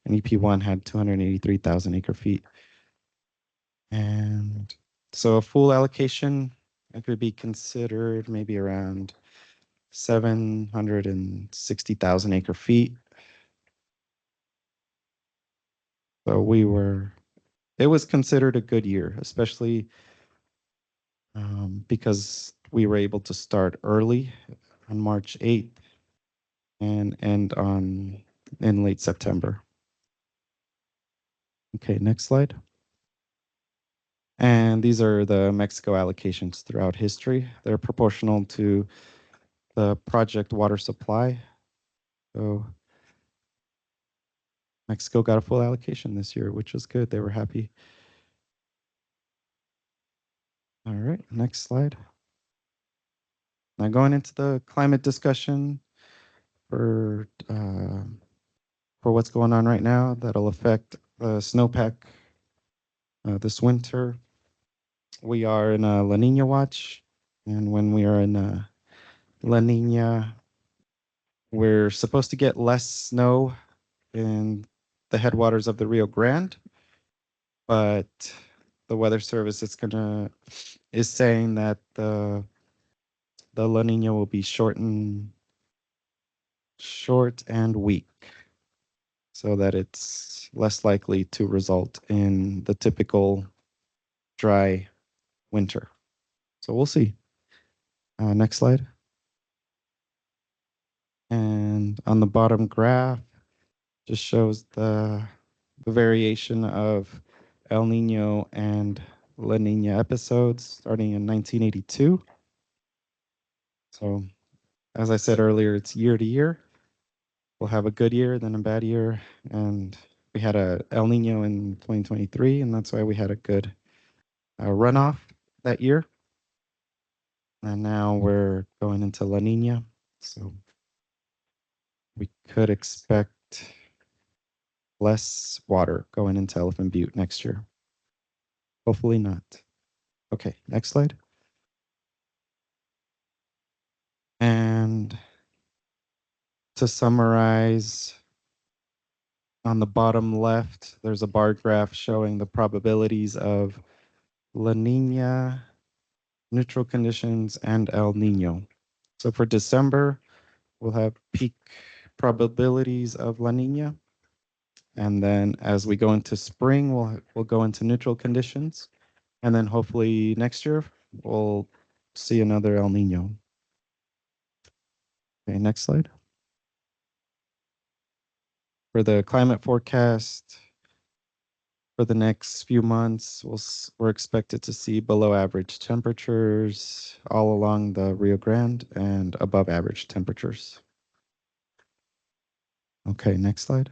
and EP1 had 283,000 acre feet. And so a full allocation, it could be considered maybe around 760,000 acre feet. So it was considered a good year, especially because we were able to start early on March 8th and end in late September. Okay, next slide. And these are the Mexico allocations throughout history. They're proportional to the project water supply. So Mexico got a full allocation this year, which was good. They were happy. All right, next slide. Now going into the climate discussion for what's going on right now that'll affect the snowpack this winter. We are in a La Nina watch, and when we are in a La Nina, we're supposed to get less snow in the headwaters of the Rio Grande, but the Weather Service is saying that the La Nina will be short and weak, so that it's less likely to result in the typical dry winter. So we'll see. Next slide. And on the bottom graph, just shows the variation of El Nino and La Nina episodes starting in 1982. So as I said earlier, it's year to year. We'll have a good year, then a bad year. And we had a El Nino in 2023, and that's why we had a good runoff that year. And now we're going into La Nina. So we could expect less water going into Elephant Butte next year. Hopefully not. Okay, next slide. And to summarize, on the bottom left, there's a bar graph showing the probabilities of La Nina, neutral conditions, and El Nino. So for December, we'll have peak probabilities of La Nina. And then as we go into spring, we'll go into neutral conditions. And then hopefully next year, we'll see another El Nino. Okay, next slide. For the climate forecast for the next few months, we're expected to see below average temperatures all along the Rio Grande and above average temperatures. Okay, next slide.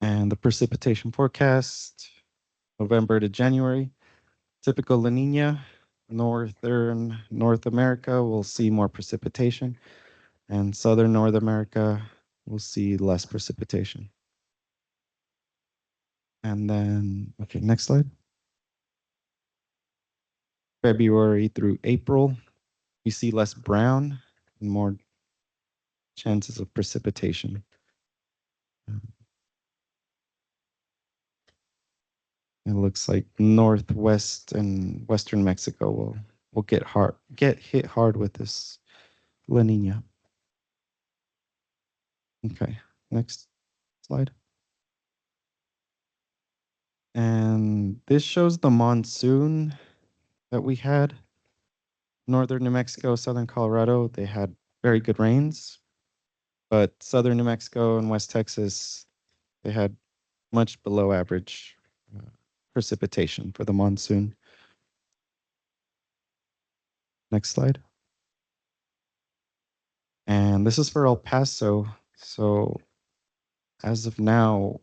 And the precipitation forecast, November to January. Typical La Nina, northern North America will see more precipitation, and southern North America will see less precipitation. And then, okay, next slide. February through April, we see less brown and more chances of precipitation. It looks like northwest and western Mexico will get hit hard with this La Nina. Okay, next slide. And this shows the monsoon that we had. Northern New Mexico, southern Colorado, they had very good rains. But southern New Mexico and West Texas, they had much below average precipitation for the monsoon. Next slide. And this is for El Paso. So as of now,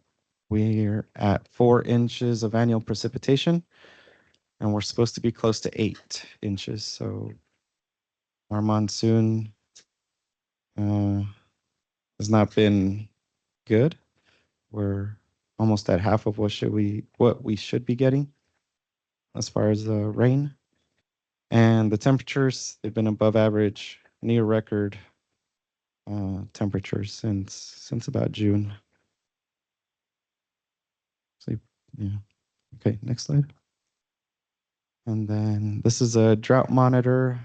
we're at 4 inches of annual precipitation, and we're supposed to be close to 8 inches. So our monsoon has not been good. We're almost at half of what we should be getting as far as the rain. And the temperatures, they've been above average, near record temperatures since about June. So, yeah. Okay, next slide. And then this is a drought monitor,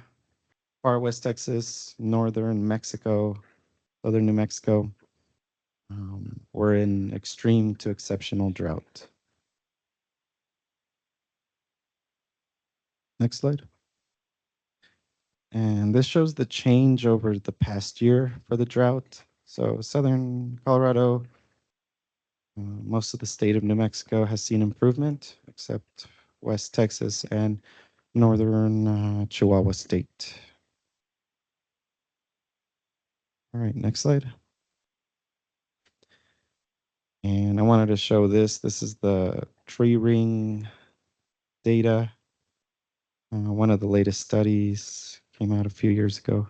far west Texas, northern Mexico, southern New Mexico. We're in extreme to exceptional drought. Next slide. And this shows the change over the past year for the drought. So southern Colorado, most of the state of New Mexico has seen improvement, except West Texas and northern Chihuahua State. All right, next slide. And I wanted to show this. This is the tree ring data. One of the latest studies came out a few years ago.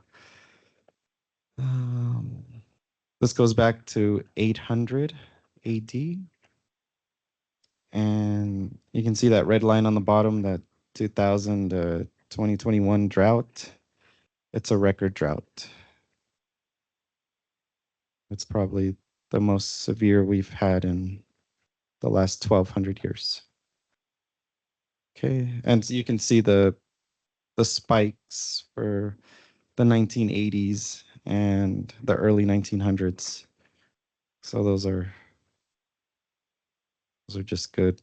This goes back to 800 AD. And you can see that red line on the bottom, that 2000 to 2021 drought. It's a record drought. It's probably the most severe we've had in the last 1200 years. Okay, and so you can see the spikes for the 1980s and the early 1900s. So those are just good.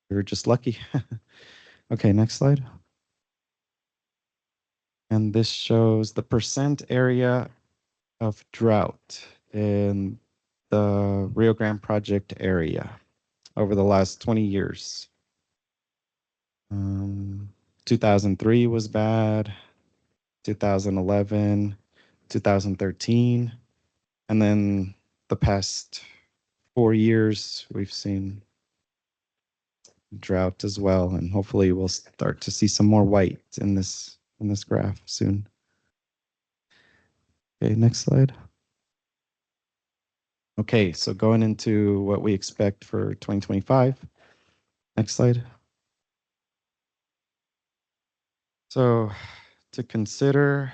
We were just lucky. Okay, next slide. And this shows the percent area of drought in the Rio Grande Project Area over the last 20 years. 2003 was bad, 2011, 2013, and then the past 4 years we've seen drought as well, and hopefully we'll start to see some more white in this graph soon. Okay, next slide. Okay, so going into what we expect for 2025. Next slide. So to consider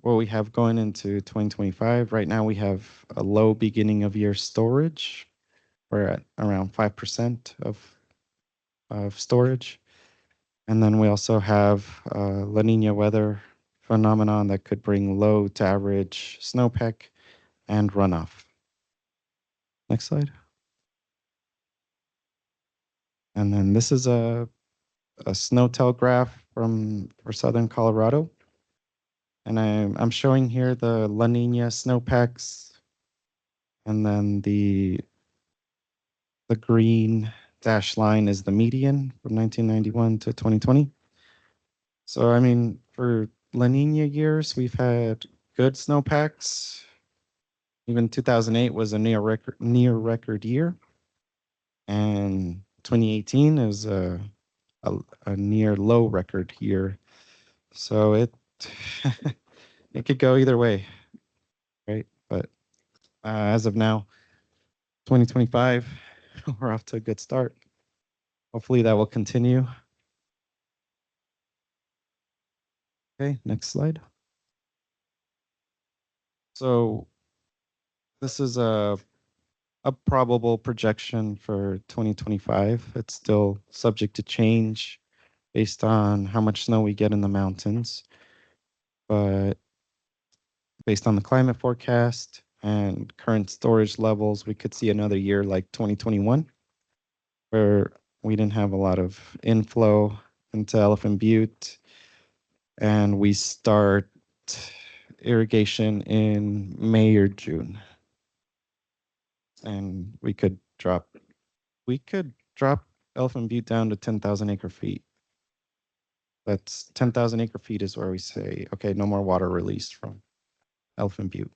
what we have going into 2025, right now we have a low beginning of year storage. We're at around 5% of storage. And then we also have La Nina weather phenomenon that could bring low to average snowpack and runoff. Next slide. And then this is a snow tail graph for southern Colorado. And I'm showing here the La Nina snowpacks, and then the green dash line is the median from 1991 to 2020. So I mean, for La Nina years, we've had good snowpacks. Even 2008 was a near record year, and 2018 is a near low record year. So it it could go either way, right? But as of now, 2025, we're off to a good start. Hopefully that will continue. Okay, next slide. So this is a probable projection for 2025. It's still subject to change based on how much snow we get in the mountains. But based on the climate forecast and current storage levels, we could see another year like 2021, where we didn't have a lot of inflow into Elephant Butte, and we start irrigation in May or June. And we could drop Elephant Butte down to 10,000 acre feet. That's 10,000 acre feet is where we say, okay, no more water released from Elephant Butte.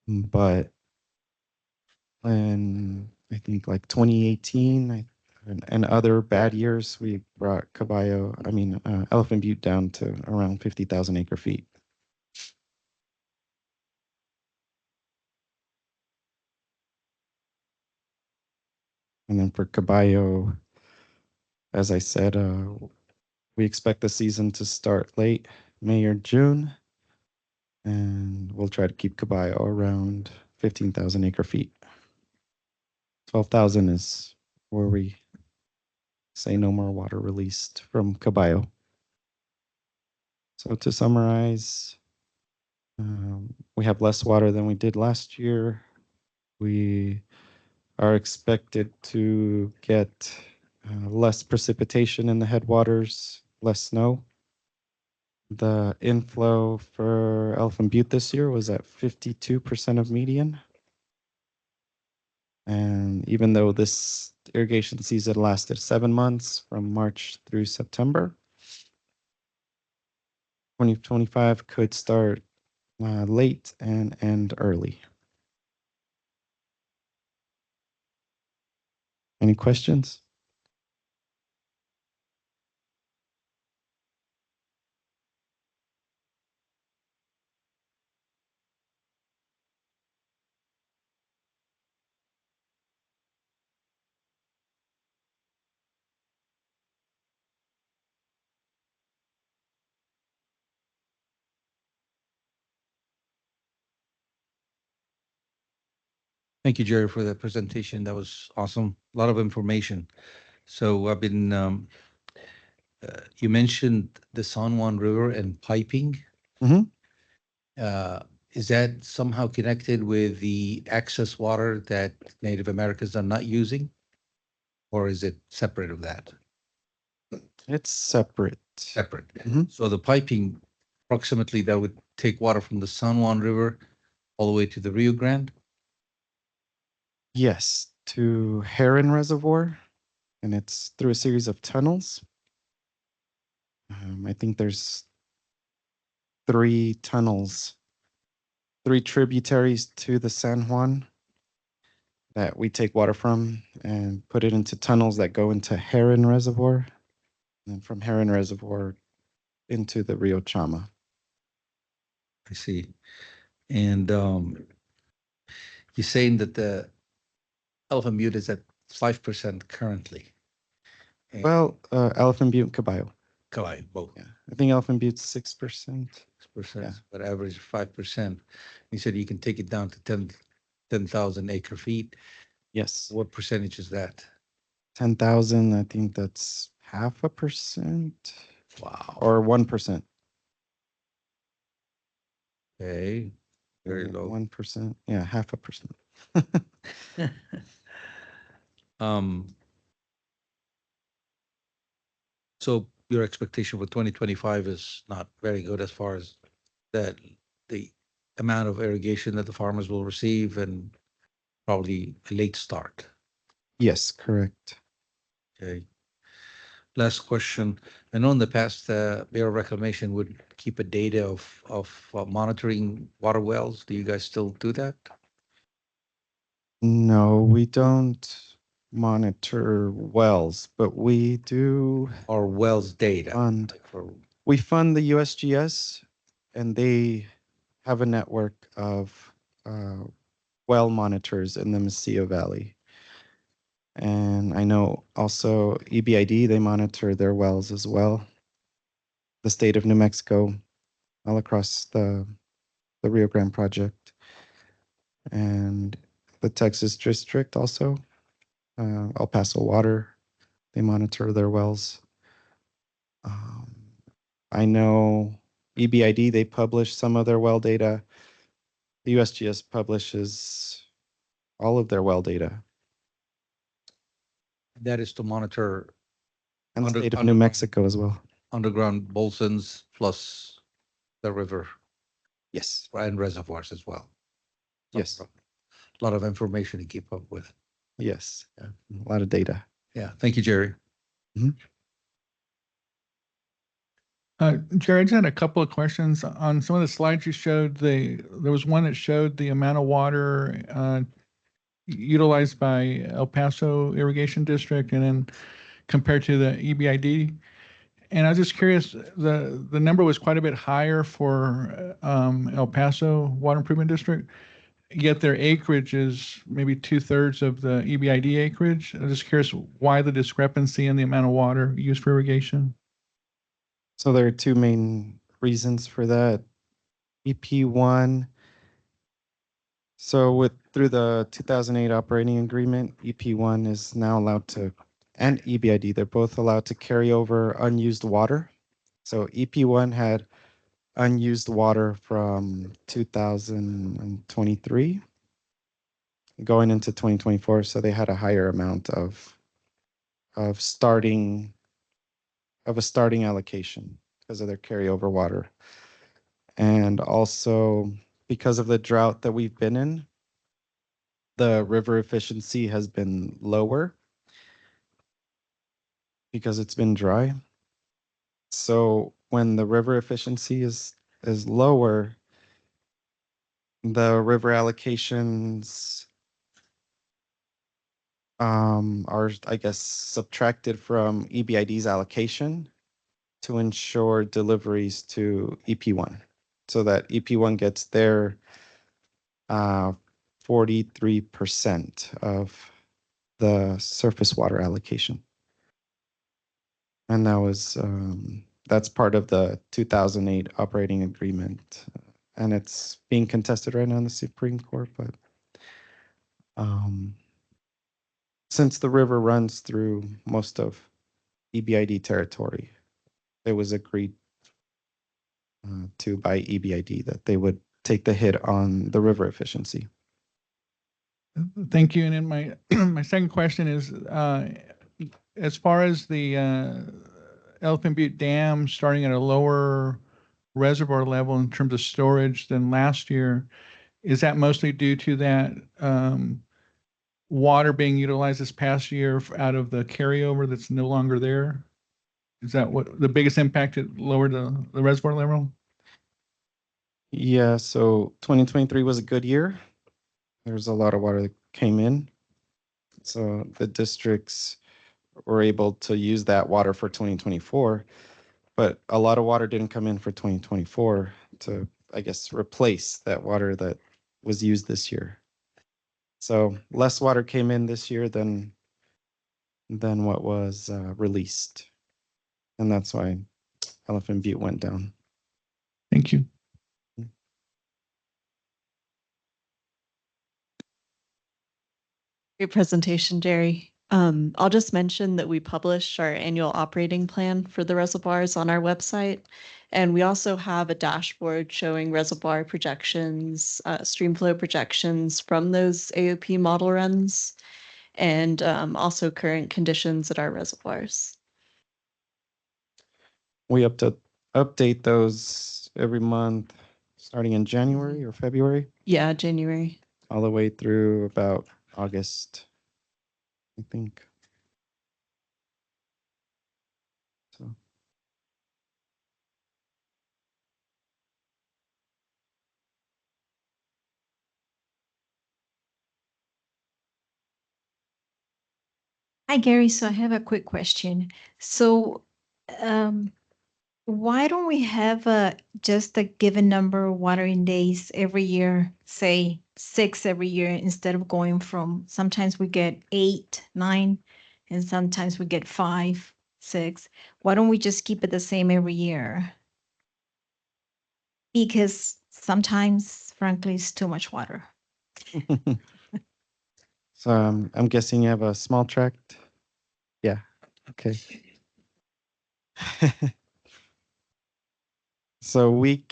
But in I think like 2018 and other bad years, we brought Elephant Butte down to around 50,000 acre feet. And then for Caballo, as I said, we expect the season to start late May or June, and we'll try to keep Caballo around 15,000 acre feet. 12,000 is where we say no more water released from Caballo. So to summarize, we have less water than we did last year. We are expected to get less precipitation in the headwaters, less snow. The inflow for Elephant Butte this year was at 52% of median. And even though this irrigation season lasted 7 months from March through September, 2025 could start late and end early. Any questions? Thank you, Jerry, for that presentation. That was awesome. A lot of information. So I've been, you mentioned the San Juan River and piping. Mhm. Is that somehow connected with the excess water that Native Americans are not using? Or is it separate of that? It's separate. Separate. Mhm. So the piping, approximately, that would take water from the San Juan River all the way to the Rio Grande? Yes, to Heron Reservoir, and it's through a series of tunnels. I think there's 3 tunnels, 3 tributaries to the San Juan that we take water from and put it into tunnels that go into Heron Reservoir, and from Heron Reservoir into the Rio Chama. I see. And you're saying that the Elephant Butte is at 5% currently. And Well, Elephant Butte and Caballo. Kauai, both Yeah, I think Elephant Butte's 6%. 6%, Yeah. but average 5%. You said you can take it down to 10,000 acre feet. Yes, What percentage is that? 10,000. I think that's 0.5% Wow. or 1%. Okay, very low. 1%. Yeah, 0.5%. Um, so your expectation for 2025 is not very good as far as that the amount of irrigation that the farmers will receive and probably a late start. Yes, correct. Okay. Last question. I know in the past, Bureau of Reclamation would keep a data of monitoring water wells. Do you guys still do that? No, we don't monitor wells, but we do Or wells data? fund. Like for, We fund the USGS, and they have a network of well monitors in the Mesilla Valley. And I know also EBID, they monitor their wells as well. The state of New Mexico, all across the Rio Grande project. And the Texas district also, El Paso Water, they monitor their wells. I know EBID, they publish some of their well data. The USGS publishes all of their well data. that is to monitor And the Under- state of New underground. Mexico as well. underground bolsons plus the river Yes, and reservoirs as well. yes, A lot of information to keep up with. yes. Yeah. A lot of data. Yeah. Thank you, Jerry. Jerry, I just had a couple of questions on some of the slides you showed. There was one that showed the amount of water utilized by El Paso Irrigation District, and then compared to the EBID. And I was just curious, the number was quite a bit higher for El Paso Water Improvement District, yet their acreage is maybe 2/3 of the EBID acreage. I'm just curious why the discrepancy in the amount of water used for irrigation. So there are two main reasons for that. EP1, so through the 2008 operating agreement, EP1 is now allowed to, and EBID, they're both allowed to carry over unused water. So EP1 had unused water from 2023 going into 2024, so they had a higher amount of a starting allocation because of their carryover water. And also because of the drought that we've been in, the river efficiency has been lower because it's been dry. So when the river efficiency is lower, the river allocations are, I guess, subtracted from EBID's allocation to ensure deliveries to EP1, so that EP1 gets their 43% of the surface water allocation. And that's part of the 2008 operating agreement. And it's being contested right now in the Supreme Court, but since the river runs through most of EBID territory, it was agreed to by EBID that they would take the hit on the river efficiency. Thank you. And then my my second question is, as far as the Elephant Butte Dam starting at a lower reservoir level in terms of storage than last year, is that mostly due to that water being utilized this past year out of the carryover that's no longer there? Is that what the biggest impact it lowered the reservoir level? Yeah, so 2023 was a good year. There's a lot of water that came in. So the districts were able to use that water for 2024, but a lot of water didn't come in for 2024 to, I guess, replace that water that was used this year. So less water came in this year than what was released. And that's why Elephant Butte went down. Thank you. Great presentation, Jerry. I'll just mention that we publish our annual operating plan for the reservoirs on our website. And we also have a dashboard showing reservoir projections, stream flow projections from those AOP model runs, and also current conditions at our reservoirs. We up to update those every month, starting in January or February, Yeah, January. all the way through about August, I think. So Hi, Gary. So I have a quick question. So, why don't we have just a given number of watering days every year, say 6 every year, instead of going from sometimes we get 8, 9, and sometimes we get 5, 6. Why don't we just keep it the same every year? Because sometimes, frankly, it's too much water. So I'm guessing you have a small tract. Yeah. Okay. So we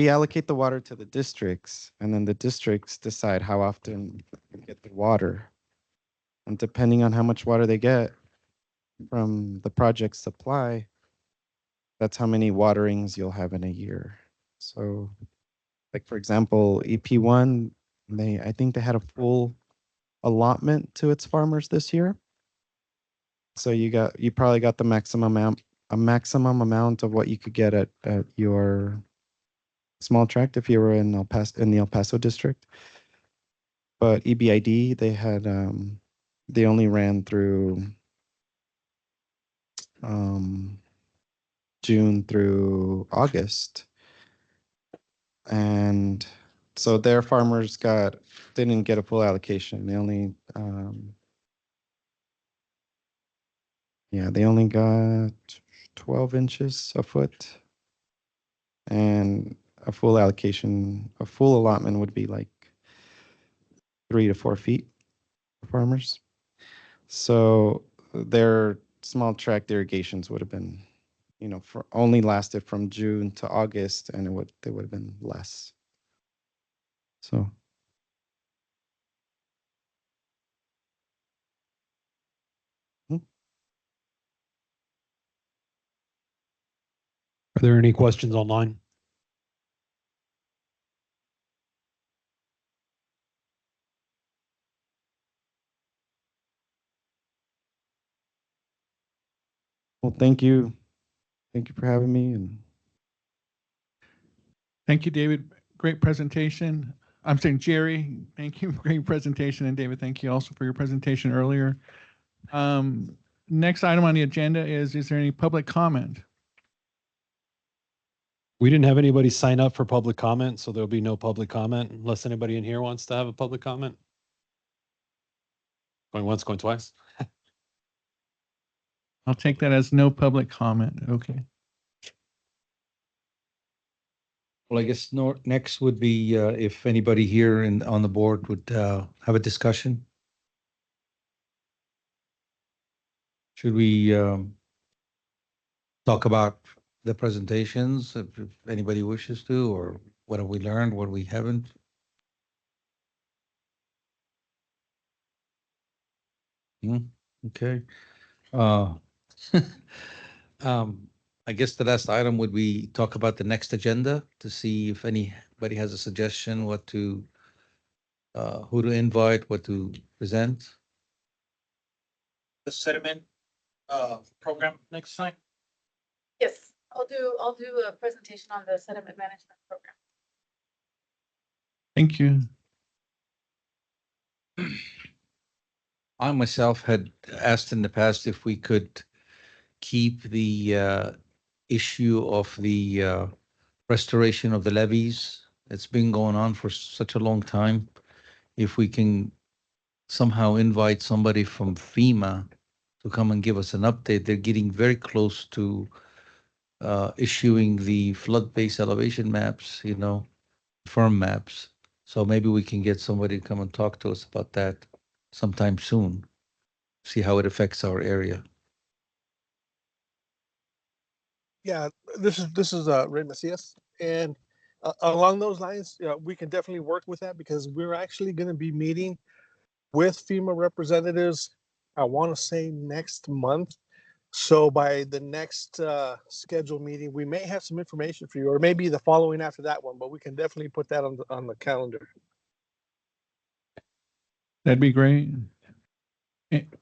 allocate the water to the districts, and then the districts decide how often they get the water. And depending on how much water they get from the project supply, that's how many waterings you'll have in a year. So, like for example, EP1, I think they had a full allotment to its farmers this year. So you probably got the maximum amount of what you could get at your small tract if you were in the El Paso district. But EBID, they only ran through June through August. And so their farmers didn't get a full allocation. They only got 12 inches a foot, and a full allotment would be like 3 to 4 feet for farmers. So their small tract irrigations would have been, for only lasted from June to August, and they would have been less. So Are there any questions online? well, thank you for having me. And Thank you, David. Great presentation. I'm saying Jerry, thank you. Great presentation. And David, thank you also for your presentation earlier. Next item on the agenda is there any public comment? We didn't have anybody sign up for public comment, so there'll be no public comment unless anybody in here wants to have a public comment. Going once, going twice. I'll take that as no public comment. Okay. Well, I guess next would be if anybody here on the board would have a discussion. Should we talk about the presentations if anybody wishes to, or what have we learned, what we haven't? Okay. I guess the last item would be talk about the next agenda to see if anybody has a suggestion who to invite, what to present. The sediment program next time. Yes, I'll do a presentation on the sediment management program. Thank you. I myself had asked in the past if we could keep the issue of the restoration of the levees. It's been going on for such a long time. If we can somehow invite somebody from FEMA to come and give us an update, they're getting very close to issuing the flood-based elevation maps, firm maps. So maybe we can get somebody to come and talk to us about that sometime soon, see how it affects our area. Yeah, this is Ray Macias, and along those lines, we can definitely work with that because we're actually going to be meeting with FEMA representatives. I want to say next month So by the next scheduled meeting, we may have some information for you, or maybe the following after that one, but we can definitely put that on the calendar. That'd be great.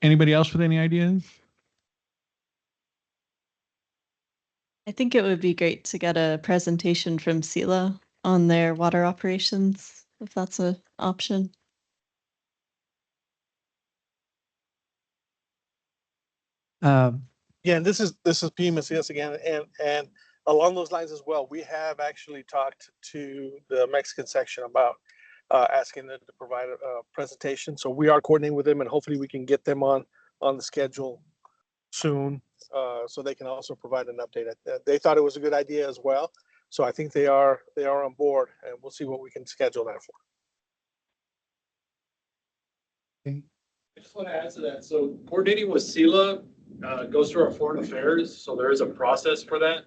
Anybody else with any ideas? I think it would be great to get a presentation from SELA on their water operations, if that's an option. Yeah, and this is PMCS again, and along those lines as well, we have actually talked to the Mexican section about asking them to provide a presentation. So we are coordinating with them, and hopefully we can get them on the schedule soon, so they can also provide an update. They thought it was a good idea as well, so I think they are on board, and we'll see what we can schedule that for. I just want to add to that. So coordinating with SELA goes through our foreign affairs. So there is a process for that.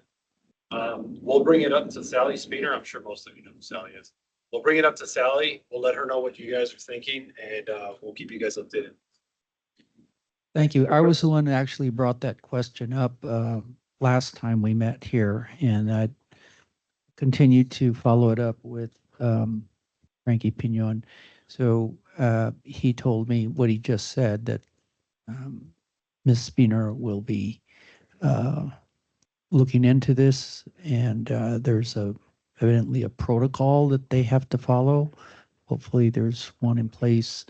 We'll bring it up to Sally Speener. I'm sure most of you know who Sally is. We'll bring it up to Sally. We'll let her know what you guys are thinking, and we'll keep you guys updated. Thank you. I was the one that actually brought that question up last time we met here, and I continued to follow it up with Frankie Pignon. So he told me what he just said, that Ms. Spooner will be looking into this, and there's evidently a protocol that they have to follow. Hopefully there's one in place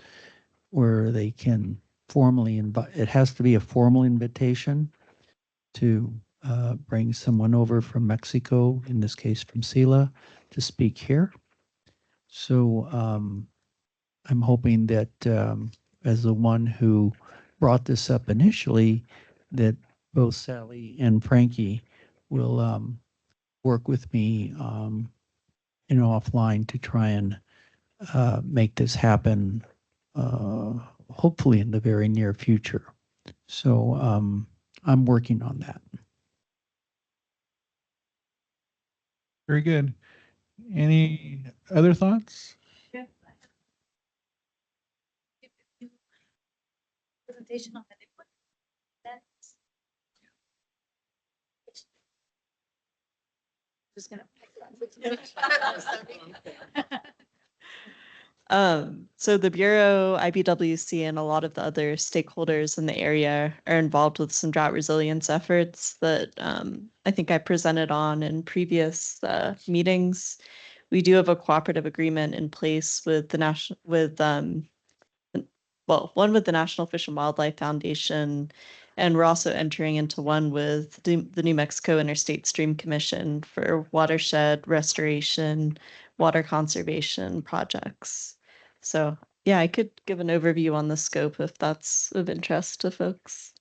where they can formally invite, it has to be a formal invitation to bring someone over from Mexico, in this case from SELA, to speak here. So I'm hoping that as the one who brought this up initially, that both Sally and Frankie will work with me offline to try and make this happen, hopefully in the very near future. So I'm working on that. Very good. Any other thoughts? Presentation on just gonna. So the Bureau, IBWC, and a lot of the other stakeholders in the area are involved with some drought resilience efforts that I think I presented on in previous meetings. We do have a cooperative agreement in place with the one with the National Fish and Wildlife Foundation, and we're also entering into one with the New Mexico Interstate Stream Commission for watershed restoration, water conservation projects. So yeah, I could give an overview on the scope if that's of interest to folks.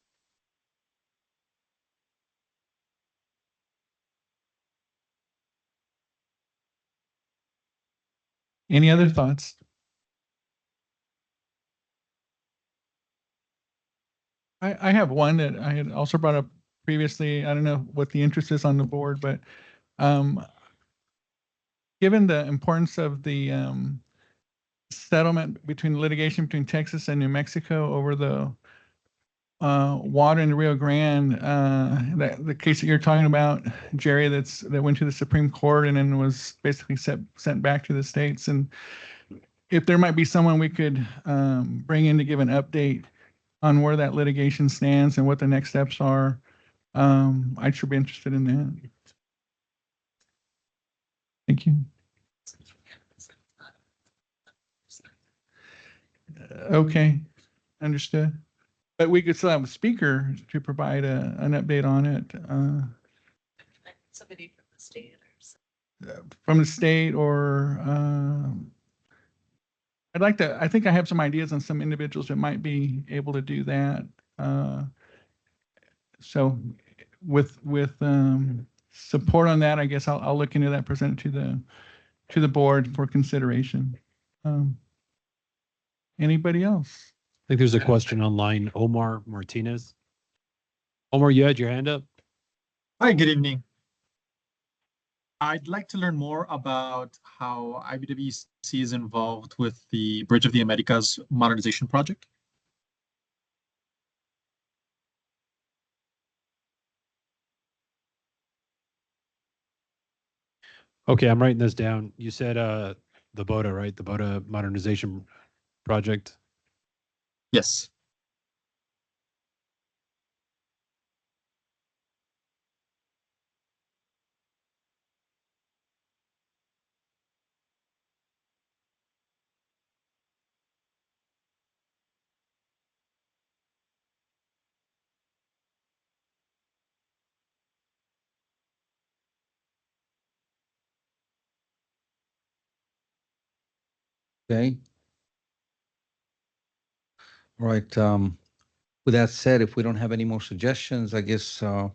Any other thoughts? I have one that I had also brought up previously. I don't know what the interest is on the board, but given the importance of the settlement between litigation between Texas and New Mexico over the water in the Rio Grande, the case that you're talking about, Jerry, that went to the Supreme Court and then was basically sent back to the states. And if there might be someone we could bring in to give an update on where that litigation stands and what the next steps are, I'd sure be interested in that. Thank you. Okay, understood. But we could still have a speaker to provide an update on it. Somebody from the state From the state, or I think I have some ideas on some individuals that might be able to do that. So with support on that, I guess I'll look into that, present it to the board for consideration. Anybody else? I think there's a question online. Omar Martinez. Omar, you had your hand up? Hi, good evening. I'd like to learn more about how IBWC is involved with the Bridge of the Americas modernization project. Okay, I'm writing this down. You said the BOTA, right? The BOTA modernization project. Yes. Okay. All right. With that said, if we don't have any more suggestions, I guess I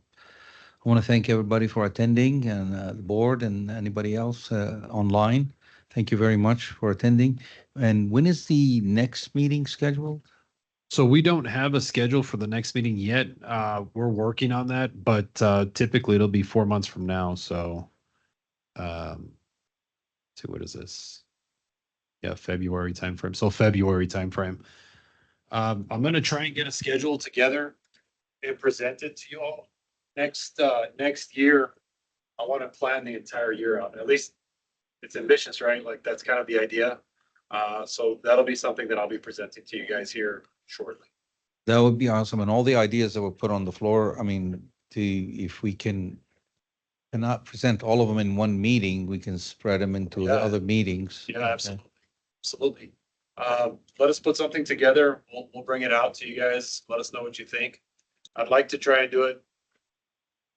want to thank everybody for attending and the board and anybody else online. Thank you very much for attending. And when is the next meeting scheduled? So we don't have a schedule for the next meeting yet. We're working on that, but typically it'll be 4 months from now. So, see, what is this? Yeah, February timeframe. So February timeframe. I'm gonna try and get a schedule together and present it to you all. Next year, I want to plan the entire year out. At least it's ambitious, right? Like that's kind of the idea. So that'll be something that I'll be presenting to you guys here shortly. That would be awesome. And all the ideas that were put on the floor, I mean, if we cannot present all of them in one meeting, we can spread them into the Yeah. other meetings. Yeah, Okay. absolutely. Absolutely. Let us put something together. We'll bring it out to you guys. Let us know what you think. I'd like to try and do it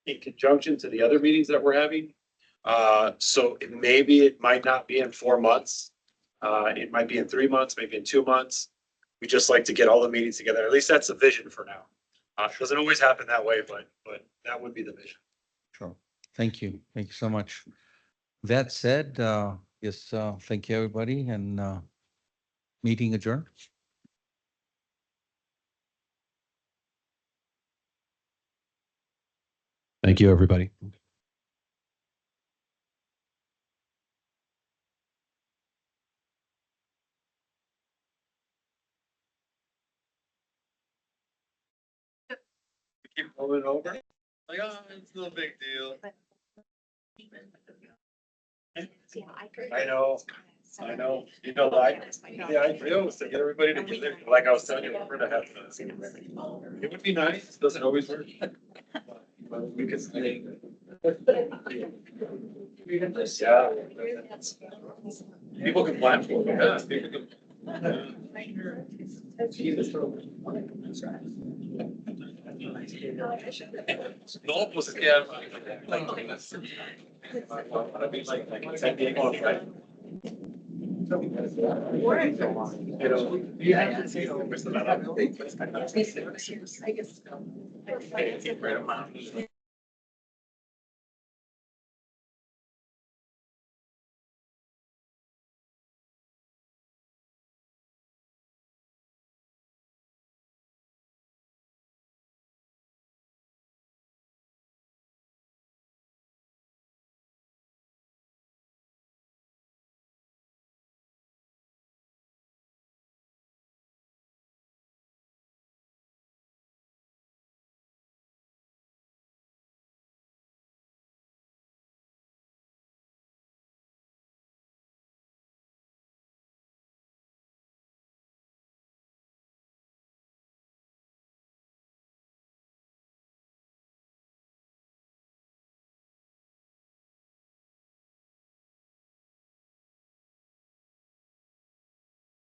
in conjunction to the other meetings that we're having. So maybe it might not be in 4 months. It might be in 3 months, maybe in 2 months. We just like to get all the meetings together. At least that's the vision for now. It doesn't always happen that way, but that would be the vision. Sure. Thank you. Thank you so much. That said, yes, thank you, everybody, and meeting adjourned. Thank you, everybody. Keep pulling over. Like, oh, it's no big deal. I know. You know, the idea was to get everybody together, like I was telling you, we're gonna have. It would be nice, it doesn't always work. But we could stay. Yeah. People can plan for it, yeah. People can- No, pues es que ya. I mean, like San Diego, right? Pero, yeah, sí, pues, la-